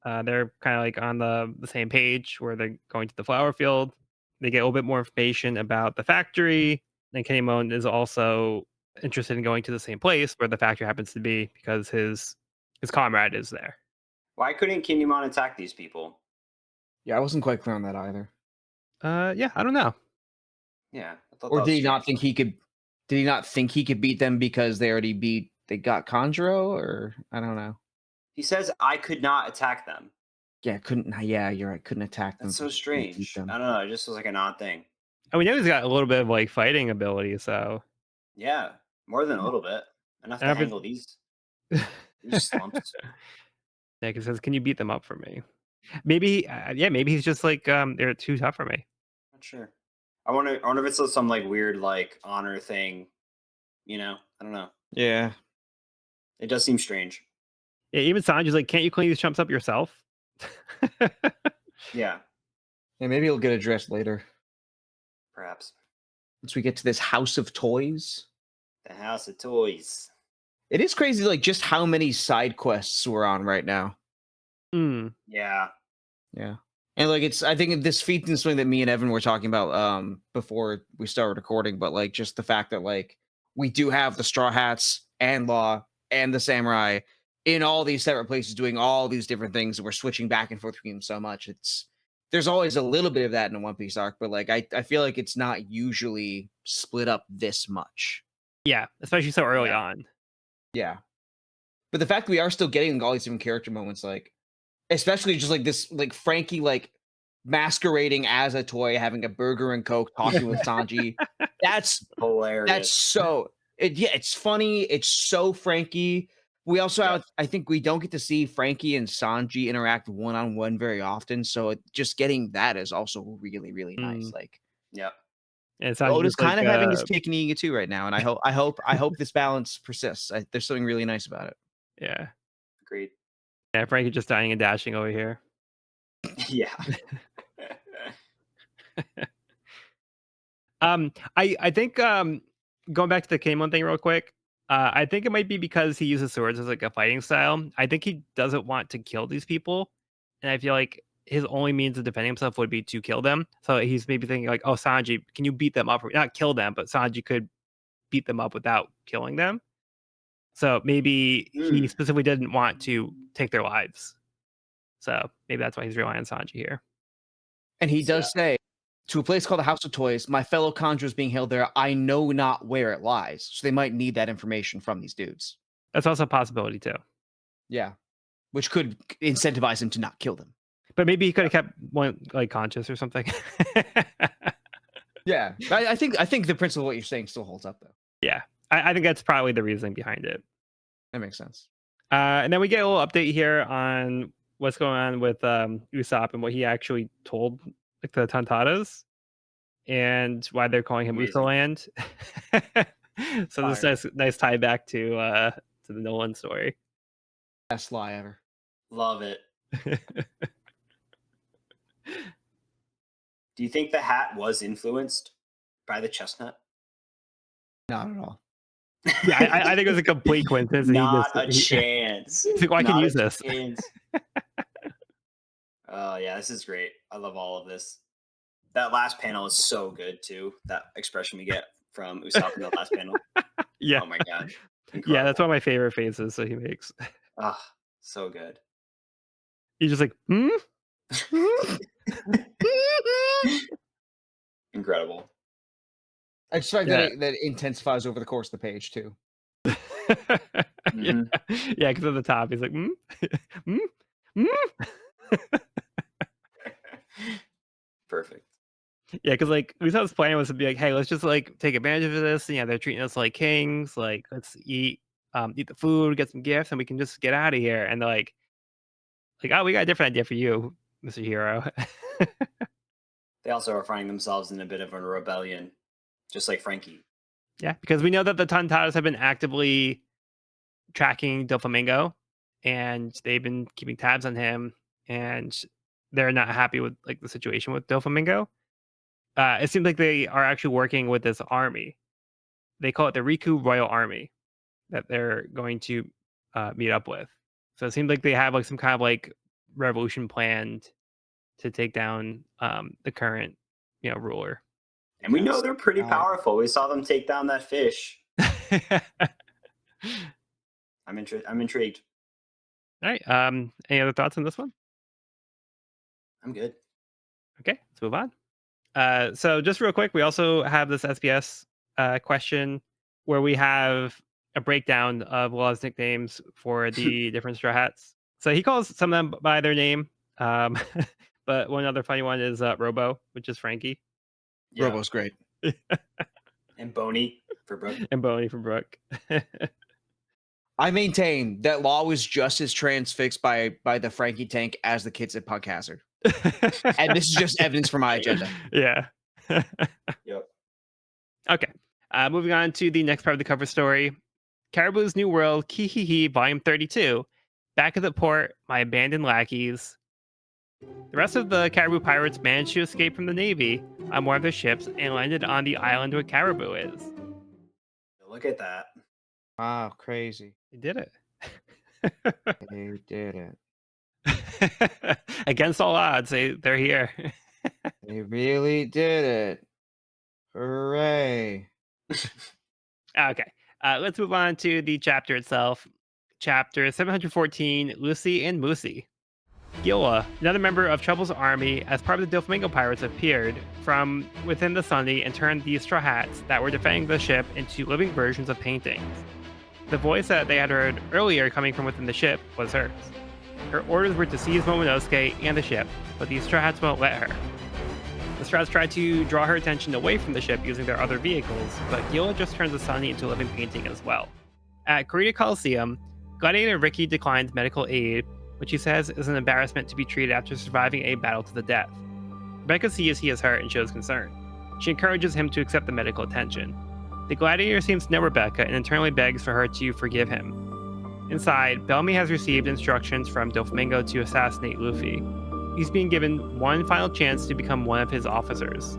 They're kind of like on the same page where they're going to the flower field. They get a little bit more information about the factory. And Kinemon is also interested in going to the same place where the factory happens to be because his comrade is there. Why couldn't Kinemon attack these people? Yeah, I wasn't quite clear on that either. Yeah, I don't know. Yeah, I thought Or that was did he not strange. think he could? Did he not think he could beat them because they got Conjuro? Or I don't know. He says I could not attack them. Yeah, couldn't. Yeah, you're right. Couldn't attack them That's so because he couldn't beat strange. I them. don't know. It just was like an odd thing. And we know he's got a little bit of like fighting ability, so Yeah, more than a little bit. Enough to I handle these slumps. Nick says, "Can you beat them up for me?" Maybe, yeah, maybe he's just like, they're too tough for me. Not sure. I wonder if it's some like weird like honor thing. You know, I don't know. Yeah. It does seem strange. Yeah, even Sanji's like, "Can't you clean these chumps up yourself?" Yeah, Yeah, maybe he'll get addressed later perhaps. once we get to this House of Toys. The House of Toys. It is crazy, like just how many side quests we're on right now. Mm, Yeah. Yeah. And like I think this feeds into something that me and Evan were talking about before we started recording, but like just the fact that like we do have the Straw Hats and Law and the Samurai in all these separate places doing all these different things, and we're switching back and forth between them so much. There's always a little bit of that in a One Piece arc, but like I feel like it's not usually split up this much. yeah, especially so early Yeah. on. Yeah. But the fact that we are still getting all these different character moments, like especially just like this, like Frankie, like masquerading as a toy, having a burger and Coke, talking with Sanji. That's Hilarious. so yeah, it's funny. It's so Frankie. We also Yep. have, I think we don't get to see Frankie and Sanji interact one on one very often. So just getting that is also really, really nice. Mm, Like Yep. and Sanji Oda's just like, kind of having his cake and eating it too right now. And I hope this balance persists. There's something really nice about it. yeah, Agreed. yeah, Frankie just dying and dashing over here. Yeah. I think, going back to the Kmon thing real quick, I think it might be because he uses swords as like a fighting style. I think he doesn't want to kill these people, and I feel like his only means of defending himself would be to kill them. So he's maybe thinking like, "Oh, Sanji, can you beat them up? Not kill them, but Sanji could beat them up without killing them." So maybe he Hmm. specifically didn't want to take their lives. So maybe that's why he's relying on Sanji here. And he See does that? say, to a place called the House of Toys, my fellow conjurers being held there, I know not where it lies. So they might need that information from these dudes. That's also a possibility too. Yeah. Which could incentivize him to not kill them. But maybe he could have kept one like conscious or something. Yeah. I think the principle of what you're saying still holds up though. Yeah, I think that's probably the reasoning behind it. That makes sense. And then we get a little update here on what's going on with Usopp and what he actually told like the Tontatas. and why they're calling him Amazing. Usoland. So this Fire. nice tie back to the Nolan story. Best lie ever. Love it. Do you think the hat was influenced by the chestnut? Not at all. Yeah, I think it was a complete coincidence. That Not a he's chance. like, well, I can Not use a this. chance. Oh yeah, this is great. I love all of this. That last panel is so good too. That expression we get from Usopp in the last panel. Yeah, Oh my god. yeah, that's Incredible. one of my favorite faces that he makes. Ah, so good. He's just like, hmm? Incredible. I expect Yeah. that it intensifies over the course of the page too. Yeah, Mhm. yeah, because at the top he's like, hmm? Hmm? Hmm? Perfect. Yeah, because like Usop's plan was to be like, hey, let's just like take advantage of this. Yeah, they're treating us like kings. Like, let's eat the food, get some gifts, and we can just get out of here. And they're like, oh, we got a different idea for you, Mr. Hero. They also are finding themselves in a bit of a rebellion, just like Frankie. Yeah, because we know that the Tontatos have been actively tracking Doflamingo, and they've been keeping tabs on him, and they're not happy with like the situation with Doflamingo. It seems like they are actually working with this army. They call it the Riku Royal Army that they're going to meet up with. So it seems like they have like some kind of like revolution planned to take down the current ruler. And we know Yes. they're pretty powerful. We saw them take down that fish. I'm intrigued. All right. Any other thoughts on this one? I'm good. Okay, let's move on. So just real quick, we also have this SBS question where we have a breakdown of Law's nicknames for the different Straw Hats. So he calls some of them by their name, um, but one other funny one is Robo, which is Frankie, Yeah. Robo's great. And Boney for Brooke. and Boney from Brooke. I maintain that Law was just as transfixed by the Frankie tank as the kids at Punk Hazard. And this is just evidence for my agenda. Yeah. Yep. Okay. Moving on to the next part of the cover story. Caribou's New World, Kihihi, Volume 32. Back at the port, my abandoned lackeys. The rest of the Caribou pirates managed to escape from the Navy on one of their ships and landed on the island where Caribou is. Look at that. Wow, crazy. They did it. They did it. Against all odds, they're here. They really did it. Hooray. Okay. Let's move on to the chapter itself. Chapter 714, Lucy and Moocy. Gila, another member of Trouble's army, as part of the Doflamingo pirates, appeared from within the Sunny and turned the Straw Hats that were defending the ship into living versions of paintings. The voice that they had heard earlier coming from within the ship was hers. Her orders were to seize Momonosuke and the ship, but the Straw Hats won't let her. The Straws tried to draw her attention away from the ship using their other vehicles, but Gila just turns the Sunny into a living painting as well. At Corrida Coliseum, Gladiator Ricky declines medical aid, which he says is an embarrassment to be treated after surviving a battle to the death. Rebecca sees he is hurt and shows concern. She encourages him to accept the medical attention. The Gladiator seems to know Rebecca and internally begs for her to forgive him. Inside, Bellamy has received instructions from Doflamingo to assassinate Luffy. He's being given one final chance to become one of his officers.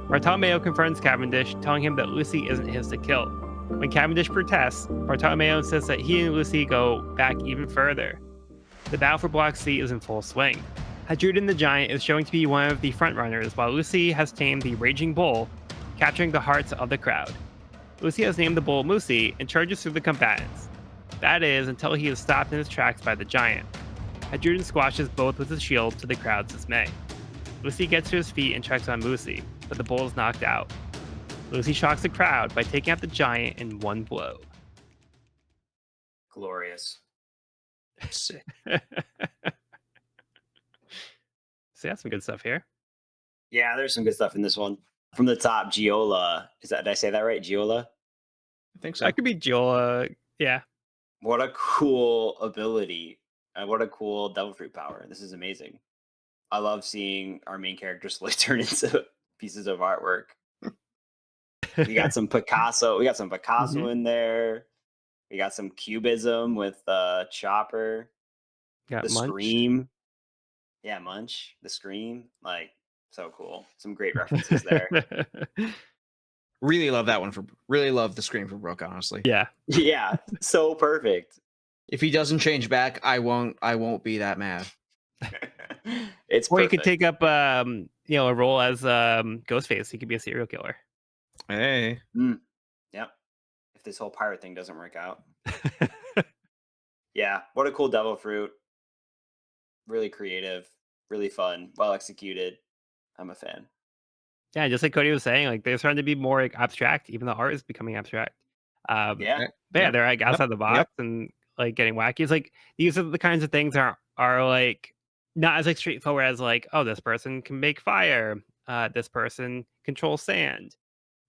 Bartolomeo confronts Cavendish, telling him that Lucy isn't his to kill. When Cavendish protests, Bartolomeo insists that he and Lucy go back even further. The battle for Block C is in full swing. Hadrudin the Giant is showing to be one of the frontrunners, while Lucy has tamed the Raging Bull, capturing the hearts of the crowd. Lucy has named the bull Moocy and charges through the combatants. That is, until he is stopped in his tracks by the giant. Hadrudin squashes both with his shield to the crowd's dismay. Lucy gets to his feet and checks on Moocy, but the bull is knocked out. Lucy shocks the crowd by taking out the giant in one blow. Glorious. Sick. So that's some good stuff here. Yeah, there's some good stuff in this one. From the top, Giola. Did I say that right? Giola? I think so. That could be Joel. Yeah. What a cool ability. And what a cool devil fruit power. This is amazing. I love seeing our main character slowly turn into pieces of artwork. We got some Picasso. We got some Picasso Mhm. in there. We got some Cubism with Chopper. Got The Munch. Scream. Yeah, Munch. The Scream. Like, so cool. Some great references there. Really love that one for. Really love the scream for Brooke. Honestly, Yeah. Yeah, so perfect. if he doesn't change back, I won't. I won't be that mad. It's Or you could perfect. take up, a role as Ghostface. He could be a serial killer. Hey, Mm, yep. If this whole pirate thing doesn't work out. Yeah, what a cool devil fruit. Really creative, really fun, well executed. I'm a fan. Yeah, just like Cody was saying, like they're starting to be more like abstract. Even the art is becoming abstract. Yeah. But yeah, yep, they're like yep, outside the box yep. and like getting wacky. It's like these are the kinds of things are like not as like straightforward as like, oh, this person can make fire. This person controls sand.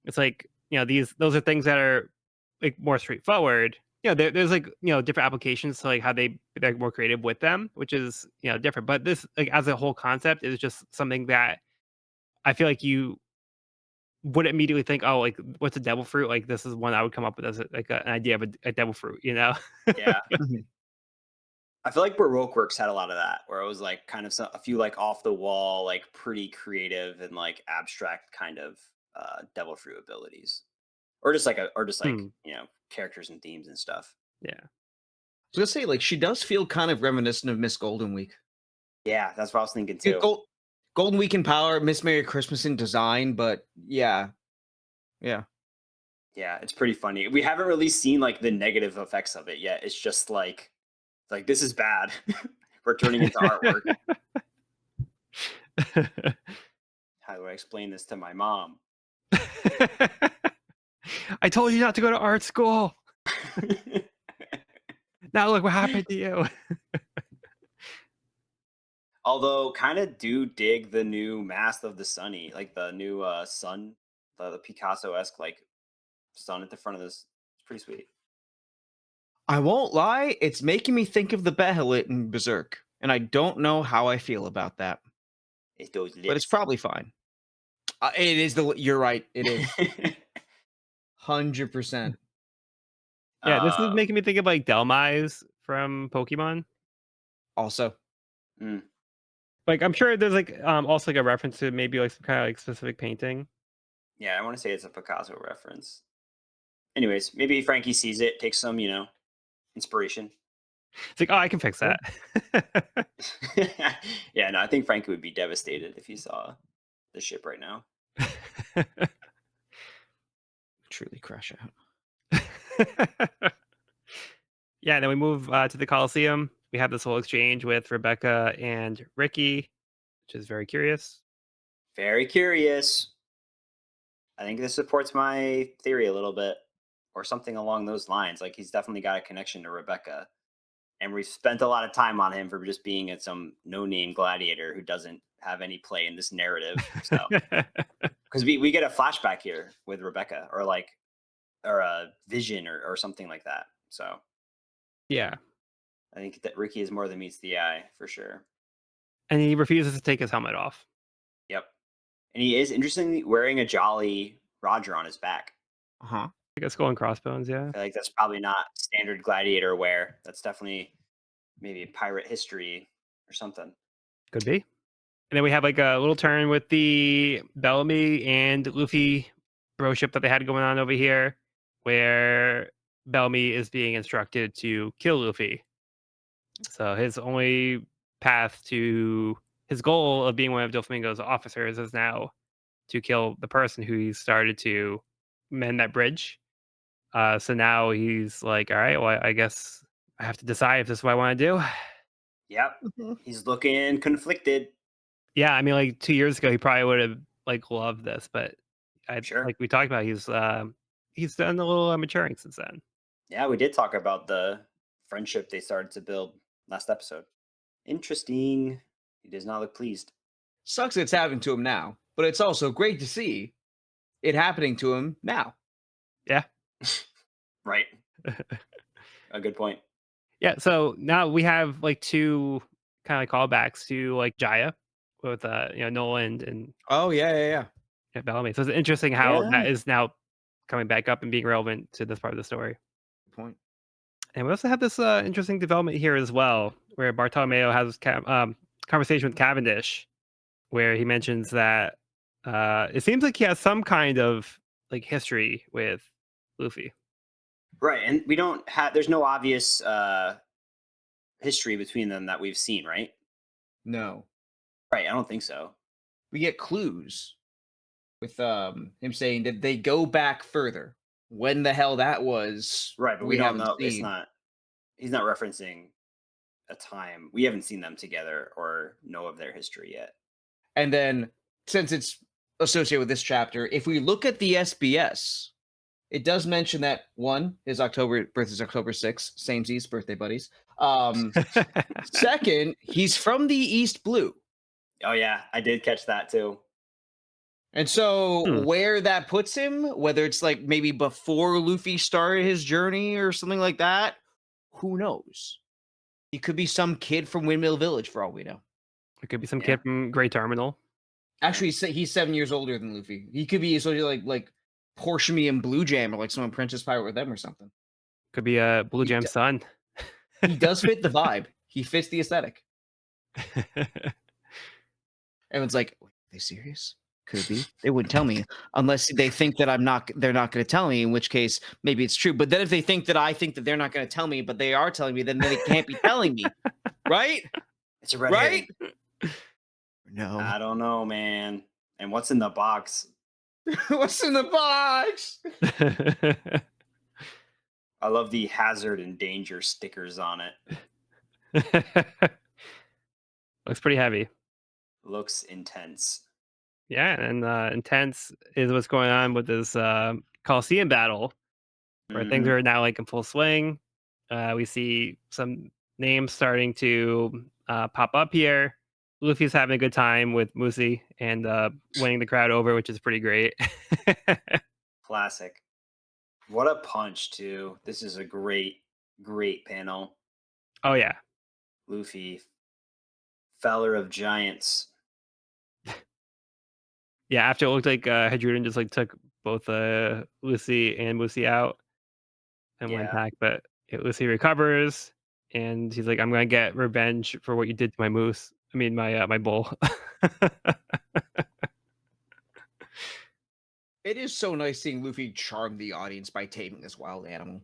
It's like, those are things that are like more straightforward. There's like, different applications to like how they're more creative with them, which is, different. But this like as a whole concept is just something that I feel like you would immediately think, oh, like what's a devil fruit? Like this is one I would come up with as an idea of a devil fruit, you know? Yeah. Mhm. I feel like Baroque Works had a lot of that, where it was like kind of a few like off the wall, like pretty creative and like abstract kind of devil fruit abilities, or just like Hmm. characters and themes and stuff. Yeah. I was gonna say, like, she does feel kind of reminiscent of Miss Golden Week. Yeah, that's what I was thinking Yeah, too. Golden Week in power, Miss Merry Christmas in design, but yeah, yeah. Yeah, it's pretty funny. We haven't really seen like the negative effects of it yet. It's just like this is bad. We're turning into artwork. How do I explain this to my mom? I told you not to go to art school. Now look what happened to you. Although, kind of do dig the new Mask of the Sunny, like the new sun, the Picasso esque like sun at the front of this. It's pretty sweet. I won't lie, it's making me think of the Behelit in Berserk, and I don't know how I feel about that, It's those but it's lips. probably fine. It is you're right. It is 100%. Yeah, this is uh, making me think of like Delmise from Pokemon. Also, mm, Like I'm sure there's like also like a reference to maybe like some kind of like specific painting. yeah, I want to say it's a Picasso reference. Anyways, maybe Frankie sees it, takes some, inspiration. It's like, oh, I can fix yeah, that. Yeah, no, I think Frankie would be devastated if he saw the ship right now. truly crash out. Yeah, then we move to the Coliseum. We have this whole exchange with Rebecca and Ricky, which is very curious. Very curious. I think this supports my theory a little bit, or something along those lines. Like he's definitely got a connection to Rebecca, and we've spent a lot of time on him for just being some no-name gladiator who doesn't have any play in this narrative. So, because we get a flashback here with Rebecca, or a vision, or something like that. So, Yeah, I think that Ricky is more than meets the eye for sure. and he refuses to take his helmet off. Yep, and he is interestingly wearing a Jolly Roger on his back. Uh huh. Like a skull and crossbones. Yeah, I feel like that's probably not standard gladiator wear. That's definitely maybe pirate history or something. could be. And then we have like a little turn with the Bellamy and Luffy broship that they had going on over here, where Bellamy is being instructed to kill Luffy. So his only path to his goal of being one of Doflamingo's officers is now to kill the person who he started to mend that bridge. So now he's like, all right, well, I guess I have to decide if this is what I want to do. Yep. He's looking conflicted. Yeah, I mean, like 2 years ago, he probably would have like loved this, but Sure. like we talked about, he's done a little maturing since then. Yeah, we did talk about the friendship they started to build last episode. Interesting. He does not look pleased. Sucks it's happening to him now, but it's also great to see it happening to him now. Yeah, Right. A good point. yeah. So now we have like two kind of like callbacks to like Jaya with Nolan and Oh yeah, yeah, yeah. Yeah, Bellamy. So it's interesting how Yeah. that is now coming back up and being relevant to this part of the story. Point. And we also have this interesting development here as well, where Bartolomeo has conversation with Cavendish, where he mentions that it seems like he has some kind of like history with Luffy. Right. And we don't have, there's no obvious history between them that we've seen, right? No, Right. I don't think so. we get clues with him saying that they go back further. When the hell that was, Right. But we we don't haven't know. seen. He's not referencing a time. We haven't seen them together or know of their history yet. And then, since it's associated with this chapter, if we look at the SBS, it does mention that one, his birth is October 6th, samesies, birthday buddies. Second, he's from the East Blue. Oh, yeah. I did catch that too. And so Hmm. where that puts him, whether it's like maybe before Luffy started his journey or something like that, who knows? He could be some kid from Windmill Village for all we know. It could be some Yeah. kid from Great Terminal. Actually, he's 7 years older than Luffy. He could be associated like Porshmi and Blue Jam, or like some Apprentice Pirate with them or something. Could be a Blue He Jam d- son. He does fit the vibe. He fits the aesthetic. Everyone's like, "Are they serious? Could it be? They wouldn't tell me unless they think that they're not going to tell me, in which case maybe it's true. But then if they think that I think that they're not going to tell me, but they are telling me, then they can't be telling me. Right? It's a red Right? herring. No. I don't know, man. And what's in the box? What's in the box? I love the hazard and danger stickers on it. Looks pretty heavy. Looks intense. Yeah, and intense is what's going on with this Coliseum battle, where things Mhm. are now like in full swing. We see some names starting to pop up here. Luffy's having a good time with Moocy and winning the crowd over, which is pretty great. Classic. What a punch, too. This is a great, great panel. Oh yeah, Luffy, feller of giants. yeah. After it looked like Hadruden just like took both Lucy and Moocy out and went Yeah. back, but Lucy recovers and he's like, "I'm gonna get revenge for what you did to my moose. I mean, my bull." It is so nice seeing Luffy charm the audience by taming this wild animal.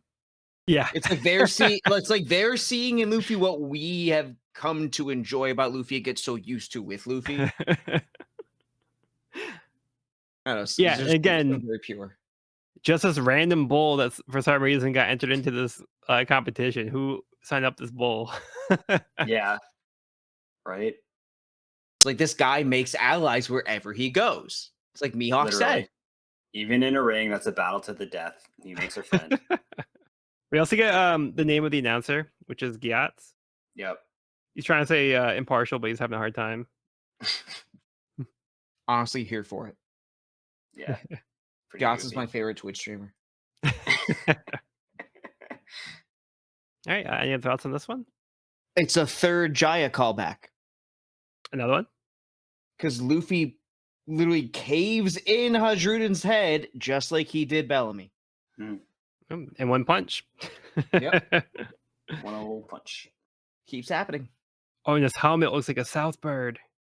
Yeah, It's like they're seeing it's like they're seeing in Luffy what we have come to enjoy about Luffy and get so used to with Luffy. I don't know. It's yeah. just Again, very pure. just this random bull that's for some reason got entered into this competition. Who signed up this bull? Yeah. Right? It's like this guy makes allies wherever he goes. It's like Mihawk Literally. said. Even in a ring, that's a battle to the death. He makes a friend. We also get the name of the announcer, which is Gyatz. Yep. He's trying to say impartial, but he's having a hard time. Honestly, here for it. Yeah. Pretty Gots is goofy. my favorite Twitch streamer. All right, any other thoughts on this one? It's a third Jaya callback Another one? because Luffy literally caves in Hadruden's head just like he did Bellamy. And one punch. Yep. One old punch. Keeps happening. Oh, and his helmet looks like a south bird.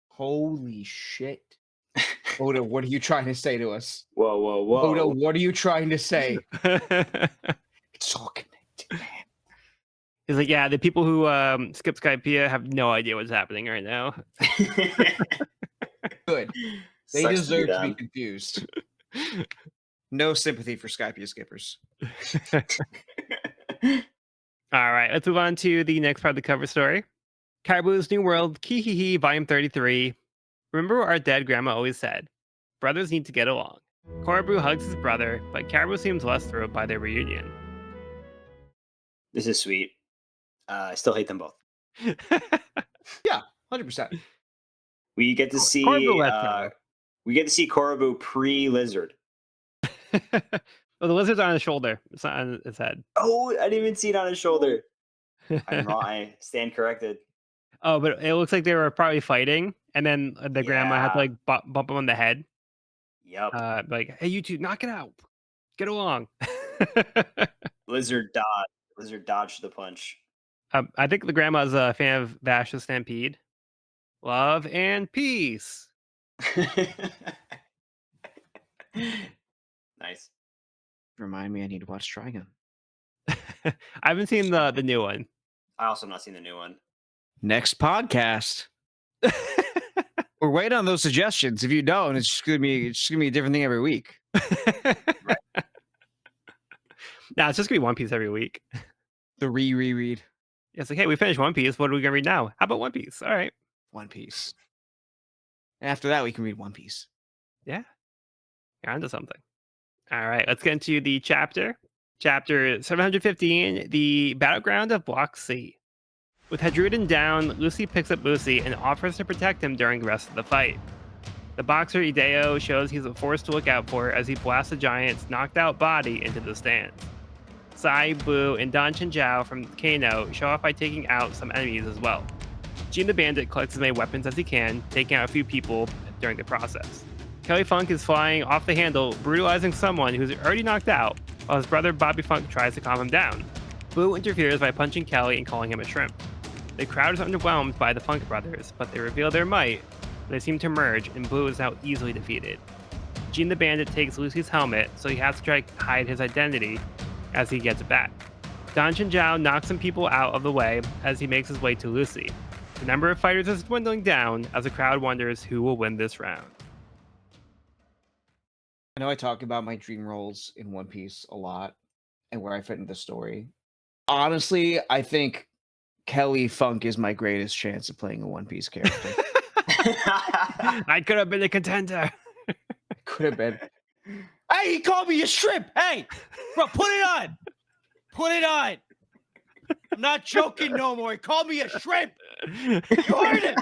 Holy shit. Oda, what are you trying to say to us? Whoa, whoa, whoa. Oda, what are you trying to say? It's all connected, man. He's like, yeah, the people who skip Skypiea have no idea what's happening right now. Good. They Sucks deserve to be them. confused. No sympathy for Skypiea skippers. All right, let's move on to the next part of the cover story. Caribou's New World, Kihihi, Volume 33. Remember what our dead grandma always said. Brothers need to get along. Caribou hugs his brother, but Caribou seems less thrilled by their reunion. This is sweet. I still hate them both. Yeah, 100%. We get to see Caribou left Corribou pre-lizard. Well, the lizard's on his shoulder. It's not on his head. Oh, I didn't even see it on his shoulder. I'm wrong. I stand corrected. Oh, but it looks like they were probably fighting, and then the grandma had to Yeah. like bump him on the head. Yep. Like, hey, you two, knock it out. Get along. Lizard dodged the punch. I think the grandma's a fan of Vash the Stampede. Love and peace. Nice. Remind me, I need to watch Trigun. I haven't seen the new one. I also have not seen the new one. Next podcast. We're waiting on those suggestions. If you don't, it's just gonna be a different thing every week. Nah, it's just gonna be One Piece every week. The reread. It's like, hey, we finished One Piece. What are we gonna read now? How about One Piece? All right. One Piece. And after that, we can read One Piece. Yeah. You're onto something. All right, let's get into the chapter. Chapter 715, the Battleground of Block C. With Hadruden down, Lucy picks up Moocy and offers to protect him during the rest of the fight. The boxer Hideo shows he's a force to look out for as he blasts the giant's knocked out body into the stands. Sai, Blue, and Chin Jao from Kano show off by taking out some enemies as well. Jeet the Bandit collects as many weapons as he can, taking out a few people during the process. Kelly Funk is flying off the handle, brutalizing someone who's already knocked out, while his brother Bobby Funk tries to calm him down. Blue interferes by punching Kelly and calling him a shrimp. The crowd is underwhelmed by the Funk brothers, but they reveal their might when they seem to merge, and Blue is now easily defeated. Jeet the Bandit takes Lucy's helmet, so he has to try to hide his identity as he gets it back. Chin Jao knocks some people out of the way as he makes his way to Lucy. The number of fighters is dwindling down as the crowd wonders who will win this round. I know I talk about my dream roles in One Piece a lot and where I fit into the story. Honestly, I think Kelly Funk is my greatest chance of playing a One Piece character. I could have been a contender. Could have been. Hey, he called me a shrimp. Hey, bro, put it on. Put it on. I'm not joking no more. He called me a shrimp. You heard it.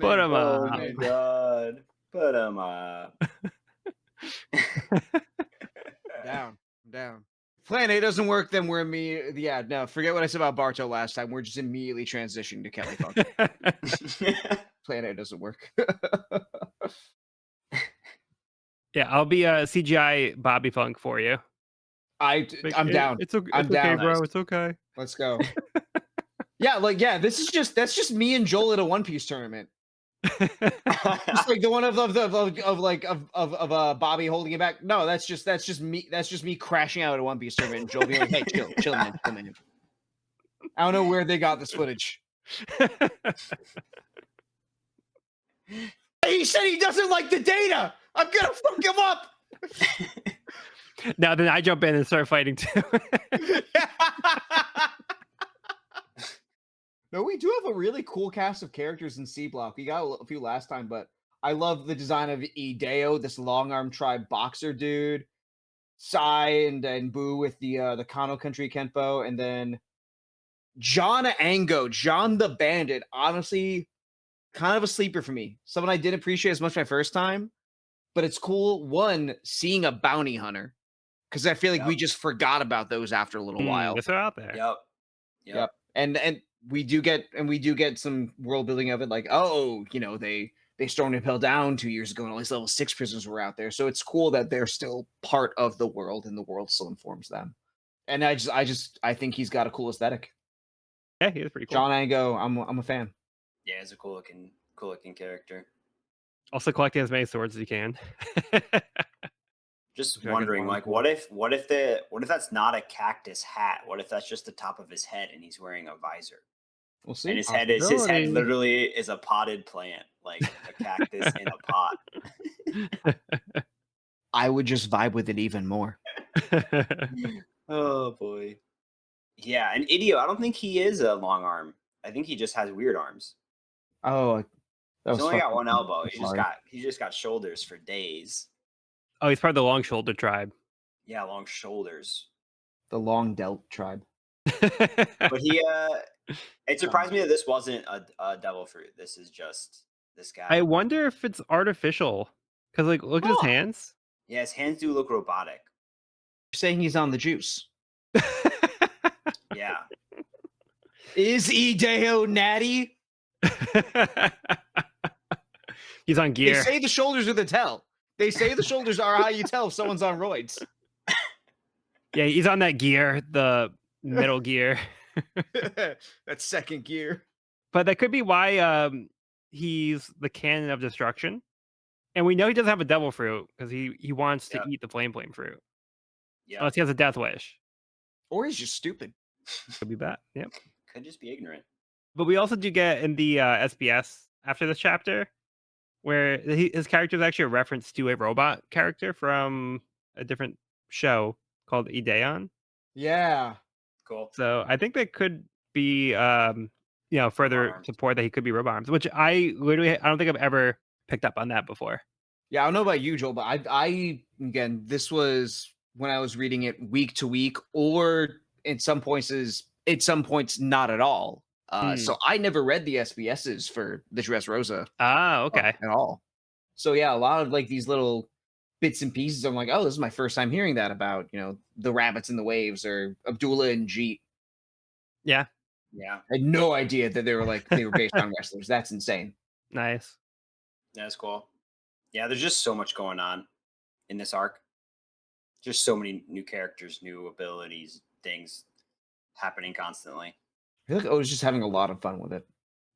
Put him Oh up. my god. Put him up. I'm down. Plan A doesn't work, then we're no, forget what I said about Barto last time. We're just immediately transitioning to Kelly Funk. Plan A doesn't work. Yeah, I'll be a CGI Bobby Funk for you. I'm down. It's okay, I'm okay, down. bro. It's okay. Let's go. That's just me and Joel at a One Piece tournament. Just like the one of Bobby holding it back. No, that's just me crashing out at a One Piece tournament and Joel being like, "Hey, chill, man. I don't know where they got this footage. He said he doesn't like the data. I'm gonna fuck him up. Now then I jump in and start fighting too. No, we do have a really cool cast of characters in C Block. We got a few last time, but I love the design of Hideo, this long arm tribe boxer dude. Sai and Boo with the Kano country Kenpo, and then John Ango, John the Bandit. Honestly, kind of a sleeper for me. Someone I didn't appreciate as much my first time, but it's cool. One, seeing a bounty hunter, because I feel like we just forgot about those after a little while. They're out there. Yep. And we do get some world building of it, like, oh, they stormed Impel down 2 years ago, and all these level 6 prisoners were out there. So it's cool that they're still part of the world, and the world still informs them. And I think he's got a cool aesthetic. Yeah, he is pretty cool. John Ango, I'm a fan. Yeah, he's a cool looking character. Also collecting as many swords as you can. Just wondering, like, what if that's not a cactus hat? What if that's just the top of his head and he's wearing a visor? We'll see. And his head literally is a potted plant, like a cactus in a pot. I would just vibe with it even more. Oh boy. Yeah, and Hideo, I don't think he is a long arm. I think he just has weird arms. Oh, he's only got one elbow. He just got shoulders for days. Oh, he's part of the long shoulder tribe. Yeah, long shoulders. The long delt tribe. But it surprised me that this wasn't a devil fruit. This is just this guy. I wonder if it's artificial. Because, like, look at his hands. Yeah, his hands do look robotic. You're saying he's on the juice. Yeah. Is Hideo natty? He's on They gear. say the shoulders are the tell. They say the shoulders are how you tell if someone's on roids. Yeah, he's on that gear, the middle gear. That second gear. But that could be why he's the cannon of destruction. And we know he doesn't have a devil fruit because he wants to Yep. eat the flame fruit. Yeah. Unless he has a death wish. Or he's just stupid. Could be that. Yep. Could just be ignorant. But we also do get in the SBS after this chapter where his character is actually a reference to a robot character from a different show called Ideon. Yeah. Cool. So I think that could be further Arms. support that he could be robot arms, which I don't think I've ever picked up on that before. Yeah, I don't know about you, Joel, but I again, this was when I was reading it week to week, or in some points not at all. So I never read the SBSs for the Dressrosa Ah, okay. at all. So yeah, a lot of like these little bits and pieces. I'm like, oh, this is my first time hearing that about, the rabbits and the waves or Abdullah and Jeet. Yeah. Yeah. I had no idea that they were based on wrestlers. That's insane. Nice. That's cool. Yeah, there's just so much going on in this arc. Just so many new characters, new abilities, things happening constantly. I feel like Oda's just having a lot of fun with it.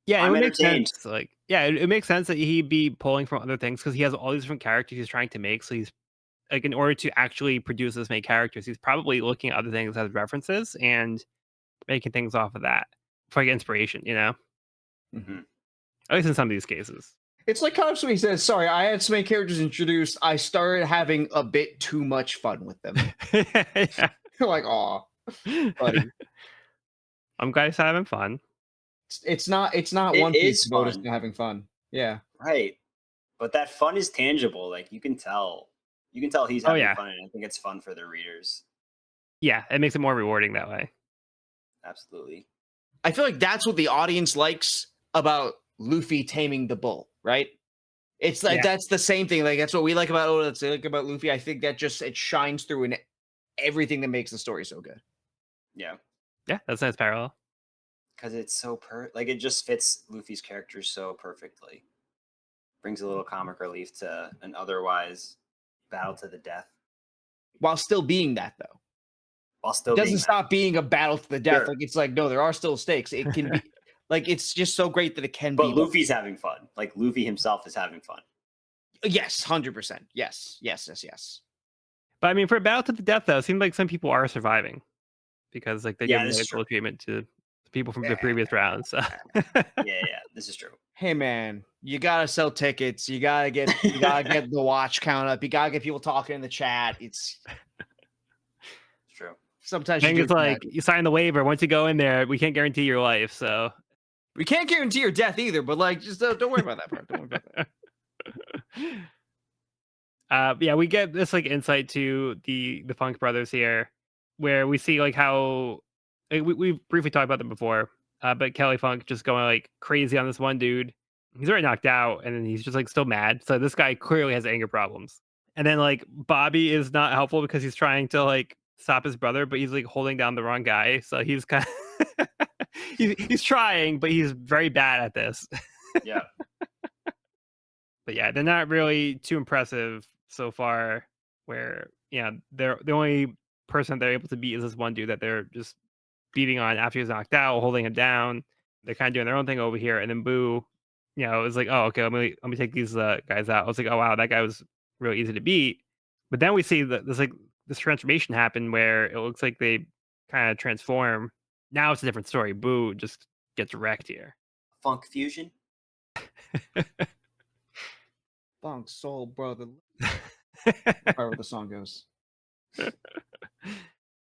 Yeah, it I'm would make entertained. sense. Like, yeah, it makes sense that he'd be pulling from other things because he has all these different characters he's trying to make. So he's like, in order to actually produce this many characters, he's probably looking at other things as references and making things off of that for like inspiration. Mhm. At least in some of these cases. It's like Katsumi says, sorry, I had so many characters introduced, I started having a bit too much fun with them. Yeah. Like, aw, buddy. I'm glad he's having fun. It's not It One Piece is about us fun. not having fun. Yeah. Right. But that fun is tangible. Like you can tell. You can tell he's Oh, having yeah. fun, and I think it's fun for the readers. Yeah, it makes it more rewarding that way. Absolutely. I feel like that's what the audience likes about Luffy taming the bull, right? It's like that's the same thing. Like that's what we like about Oda. That's what they like about Luffy. I think that it shines through in everything that makes the story so good. Yeah. Yeah, that's a nice parallel. Because it's so it just fits Luffy's character so perfectly. Brings a little comic relief to an otherwise battle to the death. While still being that, though. While still It doesn't being stop being a battle to the death. Sure. Like it's like, no, there are still stakes. It can be like it's just so great that it can But be. Luffy's having fun. Like Luffy himself is having fun. Yes, 100%. Yes. But I mean, for a battle to the death, though, it seems like some people are surviving because like they Yeah, give this is medical true. treatment to people from the previous rounds. So. Yeah, this is true. Hey man, you gotta sell tickets. You gotta get the watch count up. You gotta get people talking in the chat. It's true. Sometimes Thing is like you sign the waiver. Once you go in there, we can't guarantee your life. So we can't guarantee your death either. But like, just don't worry about that part. Don't worry about that. Yeah, we get this like insight to the Funk brothers here, where we see like how we briefly talked about them before, but Kelly Funk just going like crazy on this one dude. He's already knocked out, and then he's just like still mad. So this guy clearly has anger problems. And then like Bobby is not helpful because he's trying to like stop his brother, but he's like holding down the wrong guy. So he's kind of he's trying, but he's very bad at this. Yeah. But yeah, they're not really too impressive so far. Where they're the only person they're able to beat is this one dude that they're just beating on after he's knocked out, holding him down. They're kind of doing their own thing over here, and then Boo, is like, oh, okay, let me take these guys out. I was like, oh wow, that guy was really easy to beat. But then we see that there's like this transformation happen where it looks like they kind of transform. Now it's a different story. Boo just gets wrecked here. Funk fusion. Funk Soul Brother. However the song goes.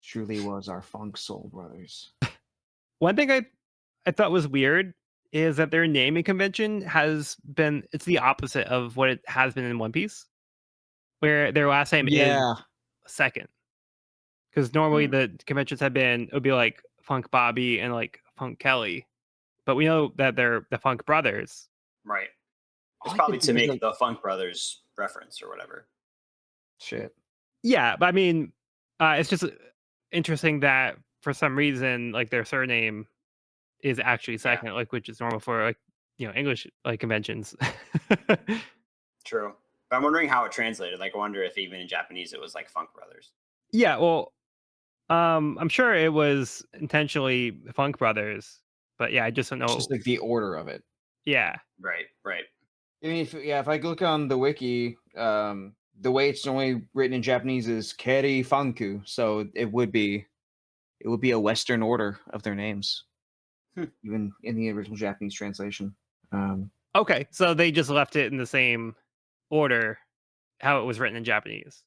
Truly was our Funk Soul Brothers. One thing I thought was weird is that their naming convention it's the opposite of what it has been in One Piece, where their last name is second. Because normally the conventions have been, it would be like Funk Bobby and like Funk Kelly, but we know that they're the Funk brothers. Right. It's probably to make the Funk Brothers reference or whatever. Shit. Yeah, but I mean, it's just interesting that for some reason, like their surname is actually second, like which is normal for like English like conventions. True. But I'm wondering how it translated. Like, I wonder if even in Japanese it was like Funk Brothers. Yeah, well, I'm sure it was intentionally Funk Brothers, but yeah, I just don't It's just know. like the order of it. Yeah. Right. Right. I mean, if I look on the wiki, the way it's normally written in Japanese is Keri Fanku, so it would be a Western order of their names, Hmm. even in the original Japanese translation. Um, Okay, so they just left it in the same order how it was written in Japanese.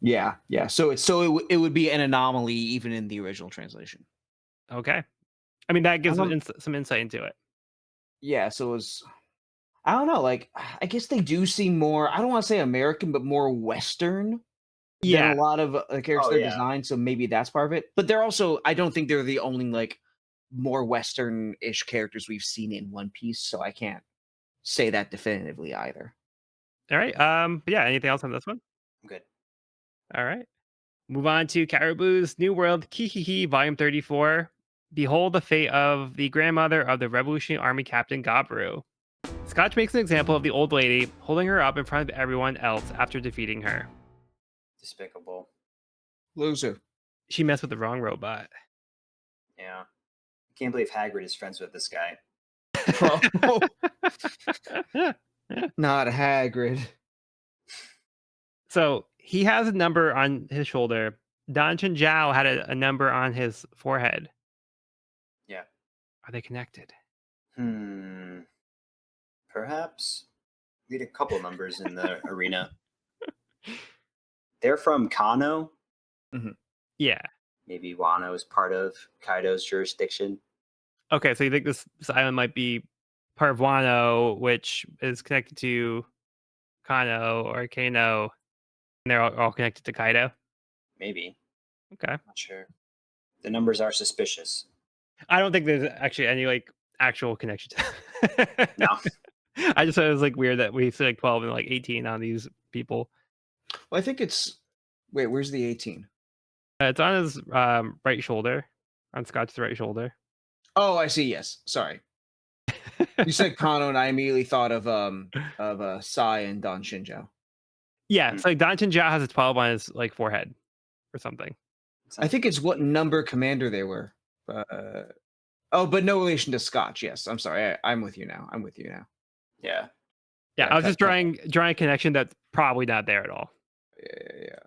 yeah, yeah. It would be an anomaly even in the original translation. Okay. I mean, that gives Um, some insight into it. yeah, so it was. I don't know. Like, I guess they do seem more. I don't want to say American, but more Western than a Yeah. lot of the characters Oh they're yeah. designed. So maybe that's part of it. But they're also. I don't think they're the only like more Western-ish characters we've seen in One Piece. So I can't say that definitively either. All right. But yeah, anything else on this one? I'm good. All right. Move on to Caribou's New World Kihihi Volume 34. Behold the fate of the grandmother of the Revolutionary Army Captain Gabaru. Scotch makes an example of the old lady, holding her up in front of everyone else after defeating her. Despicable. Loser. She messed with the wrong robot. Yeah. I can't believe Hagrid is friends with this guy. Bro. Not Hagrid. So he has a number on his shoulder. Chin Jao had a number on his forehead. Yeah. Are they connected? Perhaps. We had a couple numbers in the arena. They're from Kano. Yeah. Maybe Wano is part of Kaido's jurisdiction. Okay, so you think this island might be part of Wano, which is connected to Kano or Kano, and they're all connected to Kaido? Maybe. Okay. Not sure. The numbers are suspicious. I don't think there's actually any like actual connection. No. I just thought it was like weird that we see like 12 and like 18 on these people. Well, I think it's. Wait, where's the 18? It's on his right shoulder, on Scott's right shoulder. Oh, I see. Yes. Sorry. You said Kano, and I immediately thought of Sai and Don Shinjo. Yeah, Hmm. it's like Chin Jao has a 12 on his like forehead or something. I think it's what number commander they were. Oh, but no relation to Scotch. Yes, I'm sorry. I'm with you now. I'm with you now. Yeah. Yeah, Yeah, I was cut- just cut drawing a connection that's probably not there at all. Yeah.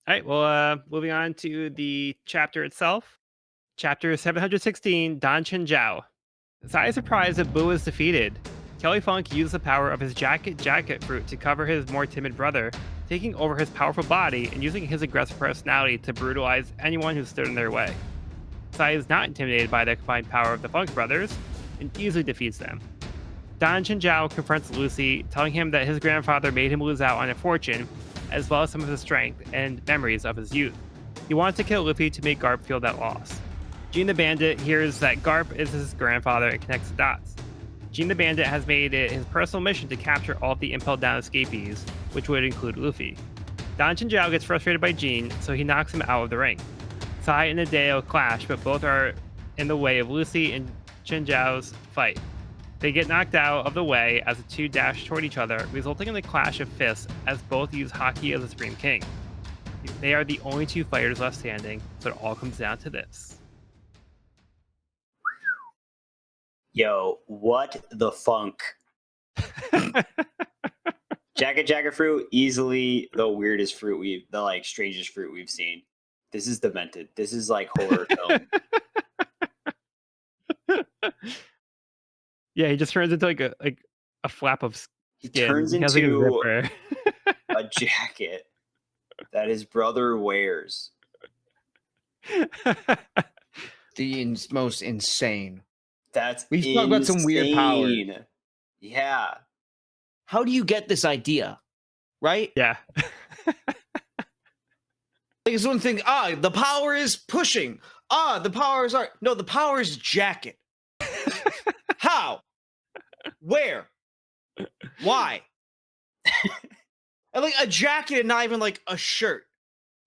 All right, well, moving on to the chapter itself. Chapter 716, Chin Jao. Sai is surprised that Boo is defeated. Kelly Funk used the power of his jacket fruit to cover his more timid brother, taking over his powerful body and using his aggressive personality to brutalize anyone who stood in their way. Sai is not intimidated by the combined power of the Funk brothers and easily defeats them. Chin Jao confronts Lucy, telling him that his grandfather made him lose out on a fortune, as well as some of his strength and memories of his youth. He wants to kill Luffy to make Garp feel that loss. Jean the Bandit hears that Garp is his grandfather and connects the dots. Jean the Bandit has made it his personal mission to capture all of the impelled down escapees, which would include Luffy. Chin Jao gets frustrated by Jean, so he knocks him out of the ring. Sai and Adeelah clash, but both are in the way of Lucy and Chin Jao's fight. They get knocked out of the way as the two dash toward each other, resulting in a clash of fists as both use Haki as the Supreme King. They are the only two fighters left standing, so it all comes down to this. Yo, what the funk? Jacket fruit, easily the weirdest fruit the like strangest fruit we've seen. This is demented. This is like horror film. Yeah, he just turns into like a flap of He skin. turns He has like a into zipper. a jacket that his brother wears. The most insane. That's We've insane. talked about some weird powers. Yeah. How do you get this idea? Right? Yeah. Like it's one thing. The power is pushing. The power is art. No, the power is jacket. How? Where? Why? And like a jacket and not even like a shirt.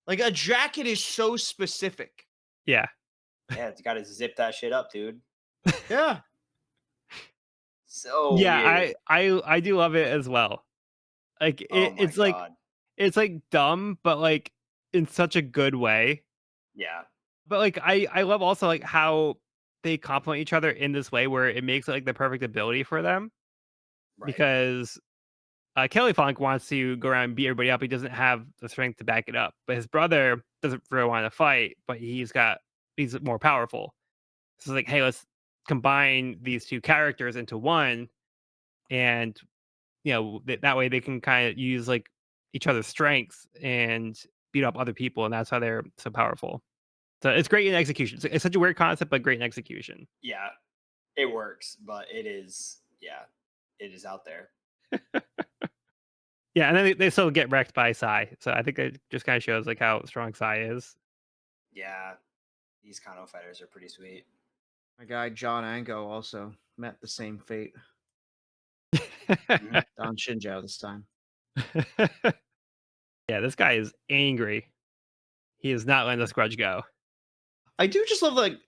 Like a jacket is so specific. Yeah. Yeah, it's got to zip that shit up, dude. Yeah. So Yeah, weird. I do love it as well. Like Oh my god. it's like dumb, but like in such a good way. Yeah. But like I love also like how they complement each other in this way where it makes it like the perfect ability for them Right. because Kelly Funk wants to go around and beat everybody up. He doesn't have the strength to back it up, but his brother doesn't really want to fight, but he's more powerful. So it's like, hey, let's combine these two characters into one, and that way they can kind of use like each other's strengths and beat up other people, and that's how they're so powerful. So it's great in execution. It's such a weird concept, but great in execution. Yeah. It works, but it is out there. Yeah, and then they still get wrecked by Psy. So I think it just kind of shows like how strong Psy is. Yeah. These Kano fighters are pretty sweet. My guy John Ango also met the same fate. Mhm. On Chin Jao this time. Yeah, this guy is angry. He is not letting this grudge go. I do just love like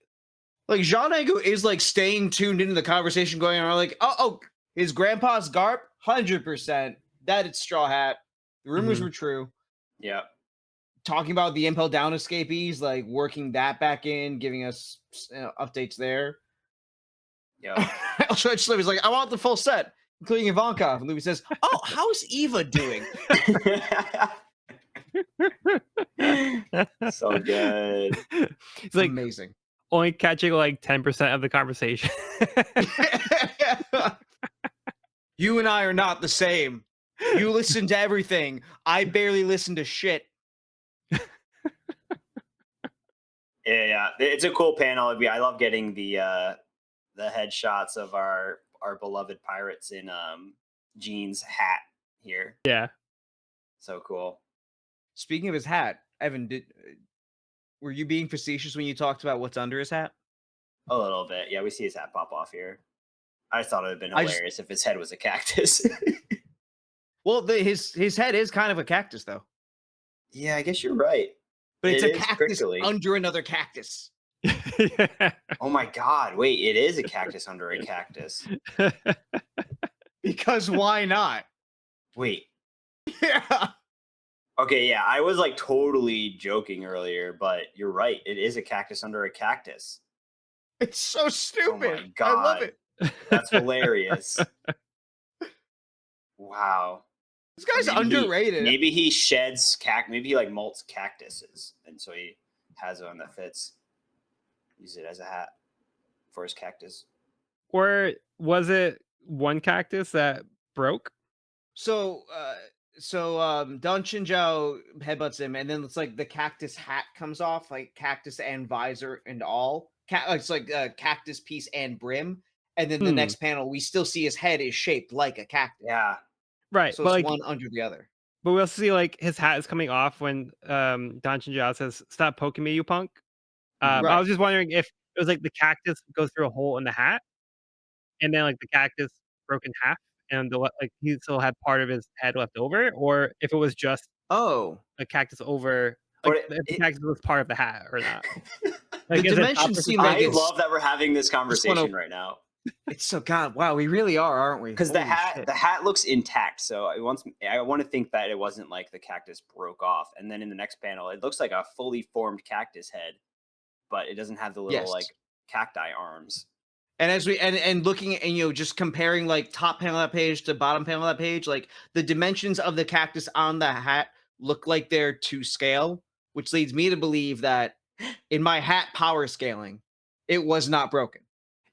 Jean Ango is like staying tuned into the conversation going on. Like, oh, his grandpa's Garp, 100%. That it's Straw Hat. The rumors Mhm. were true. Yeah. Talking about the Impel Down escapees, like working that back in, giving us updates there. Yeah. Also, was like, I want the full set, including Ivankov. And Louis says, oh, how's Eva doing? So good. It's like Amazing. only catching like 10% of the conversation. You and I are not the same. You listen to everything. I barely listen to shit. Yeah. It's a cool panel. I love getting the headshots of our beloved pirates in Jean's hat here. Yeah. So cool. Speaking of his hat, Evan, were you being facetious when you talked about what's under his hat? A little bit. Yeah, we see his hat pop off here. I just thought it would have been I just hilarious if his head was a cactus. well, his head is kind of a cactus though, Yeah, I guess you're right. but it's It a is cactus prickly. under another cactus. Yeah. Oh my god, wait, it is a cactus under a cactus. Because why not? Wait. Yeah, Okay, yeah, I was like totally joking earlier, but you're right. It is a cactus under a cactus. it's so Oh stupid. my I love god. it. That's hilarious. Wow. This Or guy's underrated. Maybe he sheds maybe he like molts cactuses, and so he has one that fits. Use it as a hat for his cactus. Or was it one cactus that broke? Don Chin Jao headbutts him, and then it's like the cactus hat comes off, like cactus and visor and all. It's like a cactus piece and brim. And then the Hmm. next panel, we still see his head is shaped like a cactus. Yeah. Right. So But it's like one under the other. but we also see like his hat is coming off when Don Chinjao says, "Stop poking me, you punk." Mhm. I Right. was just wondering if it was like the cactus goes through a hole in the hat, and then like the cactus broke in half, and like he still had part of his head left over, or if it was just Oh, a cactus over, like But if the cactus was part of the hat or not. the Like is it top dimensions versus seem like I bottom? love that we're having this conversation wanna- right now. it's so God. Wow, we really are, aren't we? Because Holy shit. the hat looks intact, so I want to think that it wasn't like the cactus broke off, and then in the next panel, it looks like a fully formed cactus head, but it doesn't have the little Yes. like cacti arms. And as we and looking and just comparing like top panel of that page to bottom panel of that page, like the dimensions of the cactus on the hat look like they're to scale, which leads me to believe that in my hat power scaling, it was not broken.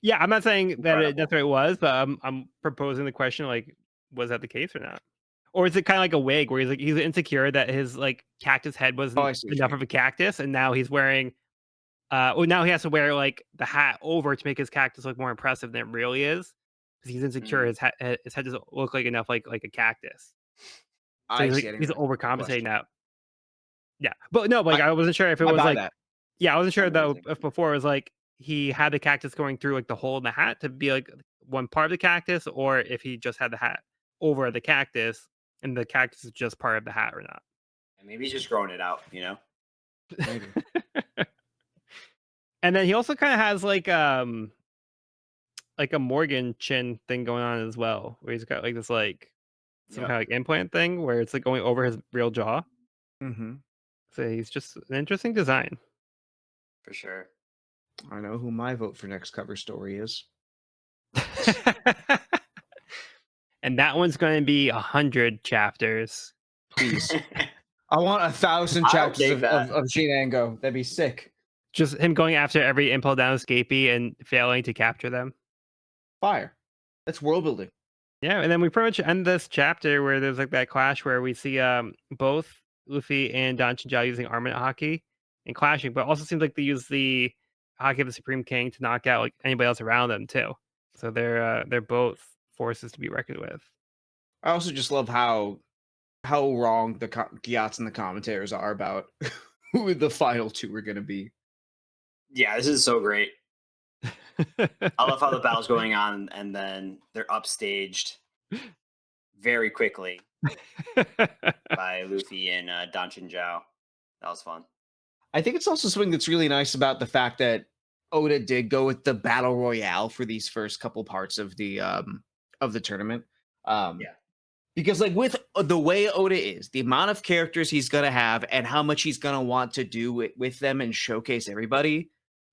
Yeah, I'm not saying that Incredible. that's what it was, but I'm proposing the question like, was that the case or not? Or is it kind of like a wig where he's insecure that his like cactus head Oh, wasn't I see what you enough mean. of a cactus, and now he's wearing well now he has to wear like the hat over to make his cactus look more impressive than it really is because he's insecure. Mm. His head doesn't look like enough like a cactus, so I see. he's Anyway, good overcompensating question. now. Yeah, but no, like I wasn't sure if it I was buy like that. yeah, I wasn't sure though Amazing. if before it was like he had the cactus going through like the hole in the hat to be like one part of the cactus, or if he just had the hat over the cactus and the cactus is just part of the hat or not. And maybe he's just growing it out, you know? Maybe. And then he also kind of has like a Morgan chin thing going on as well, where he's got like this like some Yep. kind of like implant thing where it's like going over his real jaw. Mm-hmm. So he's just an interesting design. For sure. I know who my vote for next cover story is. And that one's going to be 100 chapters. Please. I want 1,000 I'll chapters take that. of Shinango. That'd be sick. Just him going after every impel down escapee and failing to capture them. Fire. That's world building. Yeah, and then we pretty much end this chapter where there's like that clash where we see both Luffy and Chin Jao using armament hockey and clashing, but also seems like they use the hockey of the Supreme King to knock out like anybody else around them too. So they're both forces to be reckoned with. I also just love how wrong the Gyats and the commentators are about who the final two are going to be. Yeah, this is so great. I love how the battle's going on and then they're upstaged very quickly by Luffy and Chin Jao. That was fun. I think it's also something that's really nice about the fact that Oda did go with the battle royale for these first couple parts of the tournament. Yeah. Because like with the way Oda is, the amount of characters he's gonna have and how much he's gonna want to do with them and showcase everybody,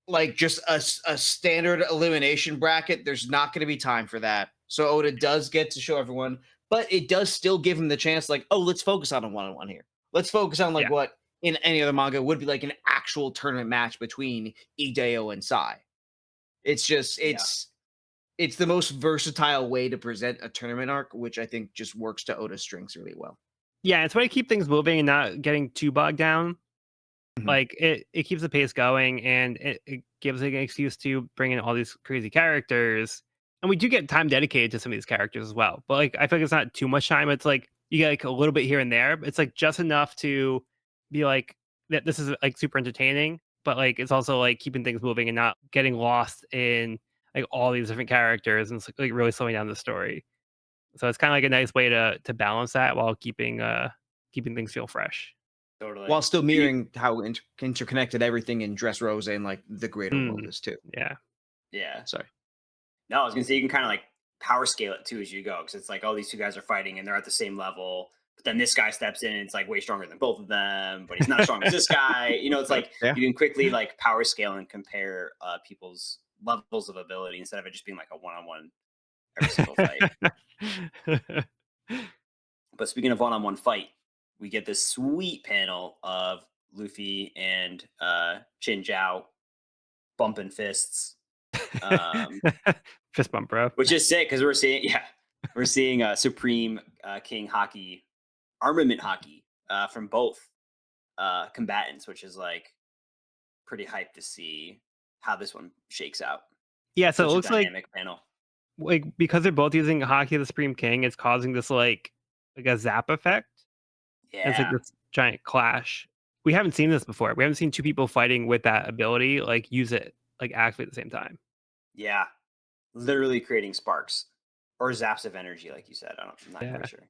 like just a standard elimination bracket, there's not going to be time for that. So Oda does get to show everyone, but it does still give him the chance, like, oh, let's focus on a one-on-one here. Let's focus on like Yeah. what in any other manga would be like an actual tournament match between Ideo and Sai. It's just it's the most versatile way to present a tournament arc, which I think just works to Oda's strengths really well. Yeah, it's way to keep things moving and not getting too bogged down. Mhm. Like it keeps the pace going and it gives an excuse to bring in all these crazy characters. And we do get time dedicated to some of these characters as well. But like I feel like it's not too much time. It's like you get like a little bit here and there. It's like just enough to be like that this is like super entertaining, but like it's also like keeping things moving and not getting lost in like all these different characters and it's like really slowing down the story. So it's kind of like a nice way to balance that while keeping things feel fresh. Totally. While still mirroring how interconnected everything in Dressrosa and like the greater world is too. Yeah. Yeah. Sorry. No, I was gonna say you can kind of like power scale it too as you go because it's like, oh, these two guys are fighting and they're at the same level. But then this guy steps in and it's like way stronger than both of them, but he's not as strong as this guy. You know, it's like Yeah. you can quickly like power scale and compare people's levels of ability instead of it just being like a one-on-one every single fight. But speaking of one-on-one fight, we get this sweet panel of Luffy and Chin Jao bumping fists. Fist bump, bro. Which is sick because we're seeing Supreme King hockey, armament hockey from both combatants, which is like pretty hyped to see how this one shakes out. Yeah, so Such it a looks like dynamic panel. because they're both using Hockey of the Supreme King, it's causing this like a zap effect. And it's like Yeah, this giant clash. We haven't seen this before. We haven't seen two people fighting with that ability like use it like actually at the same time. yeah, literally creating sparks or zaps of energy, like you said. I'm not Yeah. quite sure.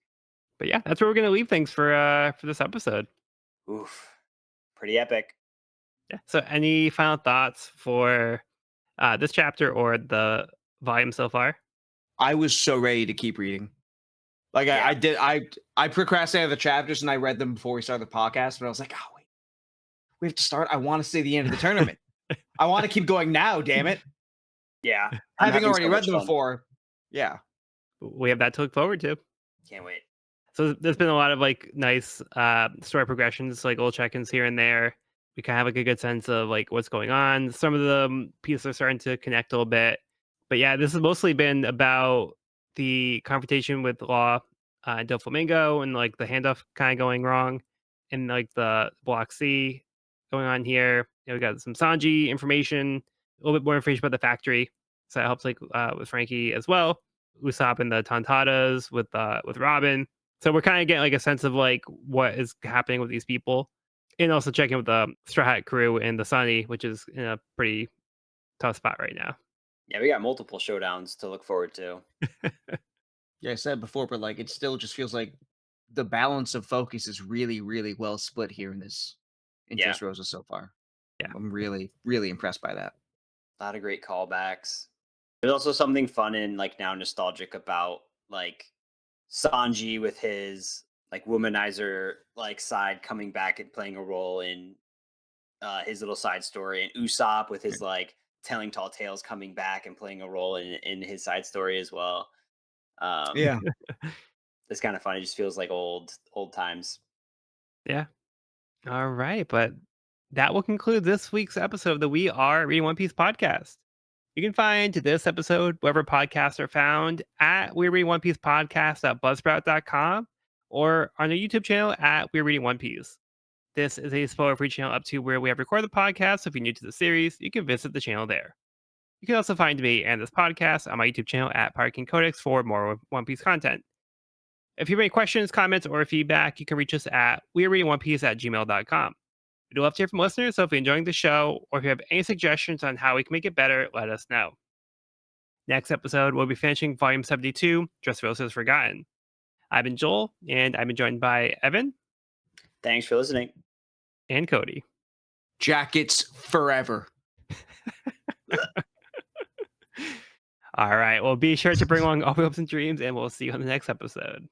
But yeah, that's where we're gonna leave things for this episode. Oof, pretty epic. Yeah. So any final thoughts for this chapter or the volume so far? I was so ready to keep reading. Like Yeah. I procrastinated the chapters and I read them before we started the podcast, but I was like, oh wait, we have to start. I want to see the end of the tournament. I want to keep going now, damn it. Yeah, I'm Having having already so read much them fun. before. Yeah. We have that to look forward to. Can't wait. So there's been a lot of like nice story progressions, like little check-ins here and there. We kind of have like a good sense of like what's going on. Some of the pieces are starting to connect a little bit, but yeah, this has mostly been about the confrontation with Law and Doflamingo and like the handoff kind of going wrong, and like the Block C going on here. You know, we got some Sanji information, a little bit more information about the factory, so that helps like with Frankie as well. Usopp and the Tontadas with Robin. So we're kind of getting like a sense of like what is happening with these people, and also checking with the Straw Hat crew and the Sunny, which is in a pretty tough spot right now. Yeah, we got multiple showdowns to look forward to. Yeah, I said before, but like it still just feels like the balance of focus is really, really well split here in Yeah. Dressrosa so far. Yeah. I'm really, really impressed by that. A lot of great callbacks. There's also something fun and like now nostalgic about like Sanji with his like womanizer like side coming back and playing a role in his little side story, and Usopp with his like telling tall tales coming back and playing a role in his side story as well. Um, Yeah. it's kind of fun. It just feels like old times. Yeah. All right, but that will conclude this week's episode of the We Are Reading One Piece podcast. You can find this episode wherever podcasts are found at We're Reading One Piece podcast at buzzsprout.com or on the YouTube channel at We're Reading One Piece. This is a spoiler-free channel up to where we have recorded the podcast. So if you're new to the series, you can visit the channel there. You can also find me and this podcast on my YouTube channel at Pirate King Codex for more One Piece content. If you have any questions, comments, or feedback, you can reach us at wearereadingonepiece at gmail.com. We'd love to hear from listeners, so if you're enjoying the show or if you have any suggestions on how we can make it better, let us know. Next episode, we'll be finishing Volume 72, Dressrosa is Forgotten. I've been Joel, and I've been joined by Evan. Thanks for listening. And Cody. Jackets forever. All right. Well, be sure to bring along all your hopes and dreams, and we'll see you on the next episode.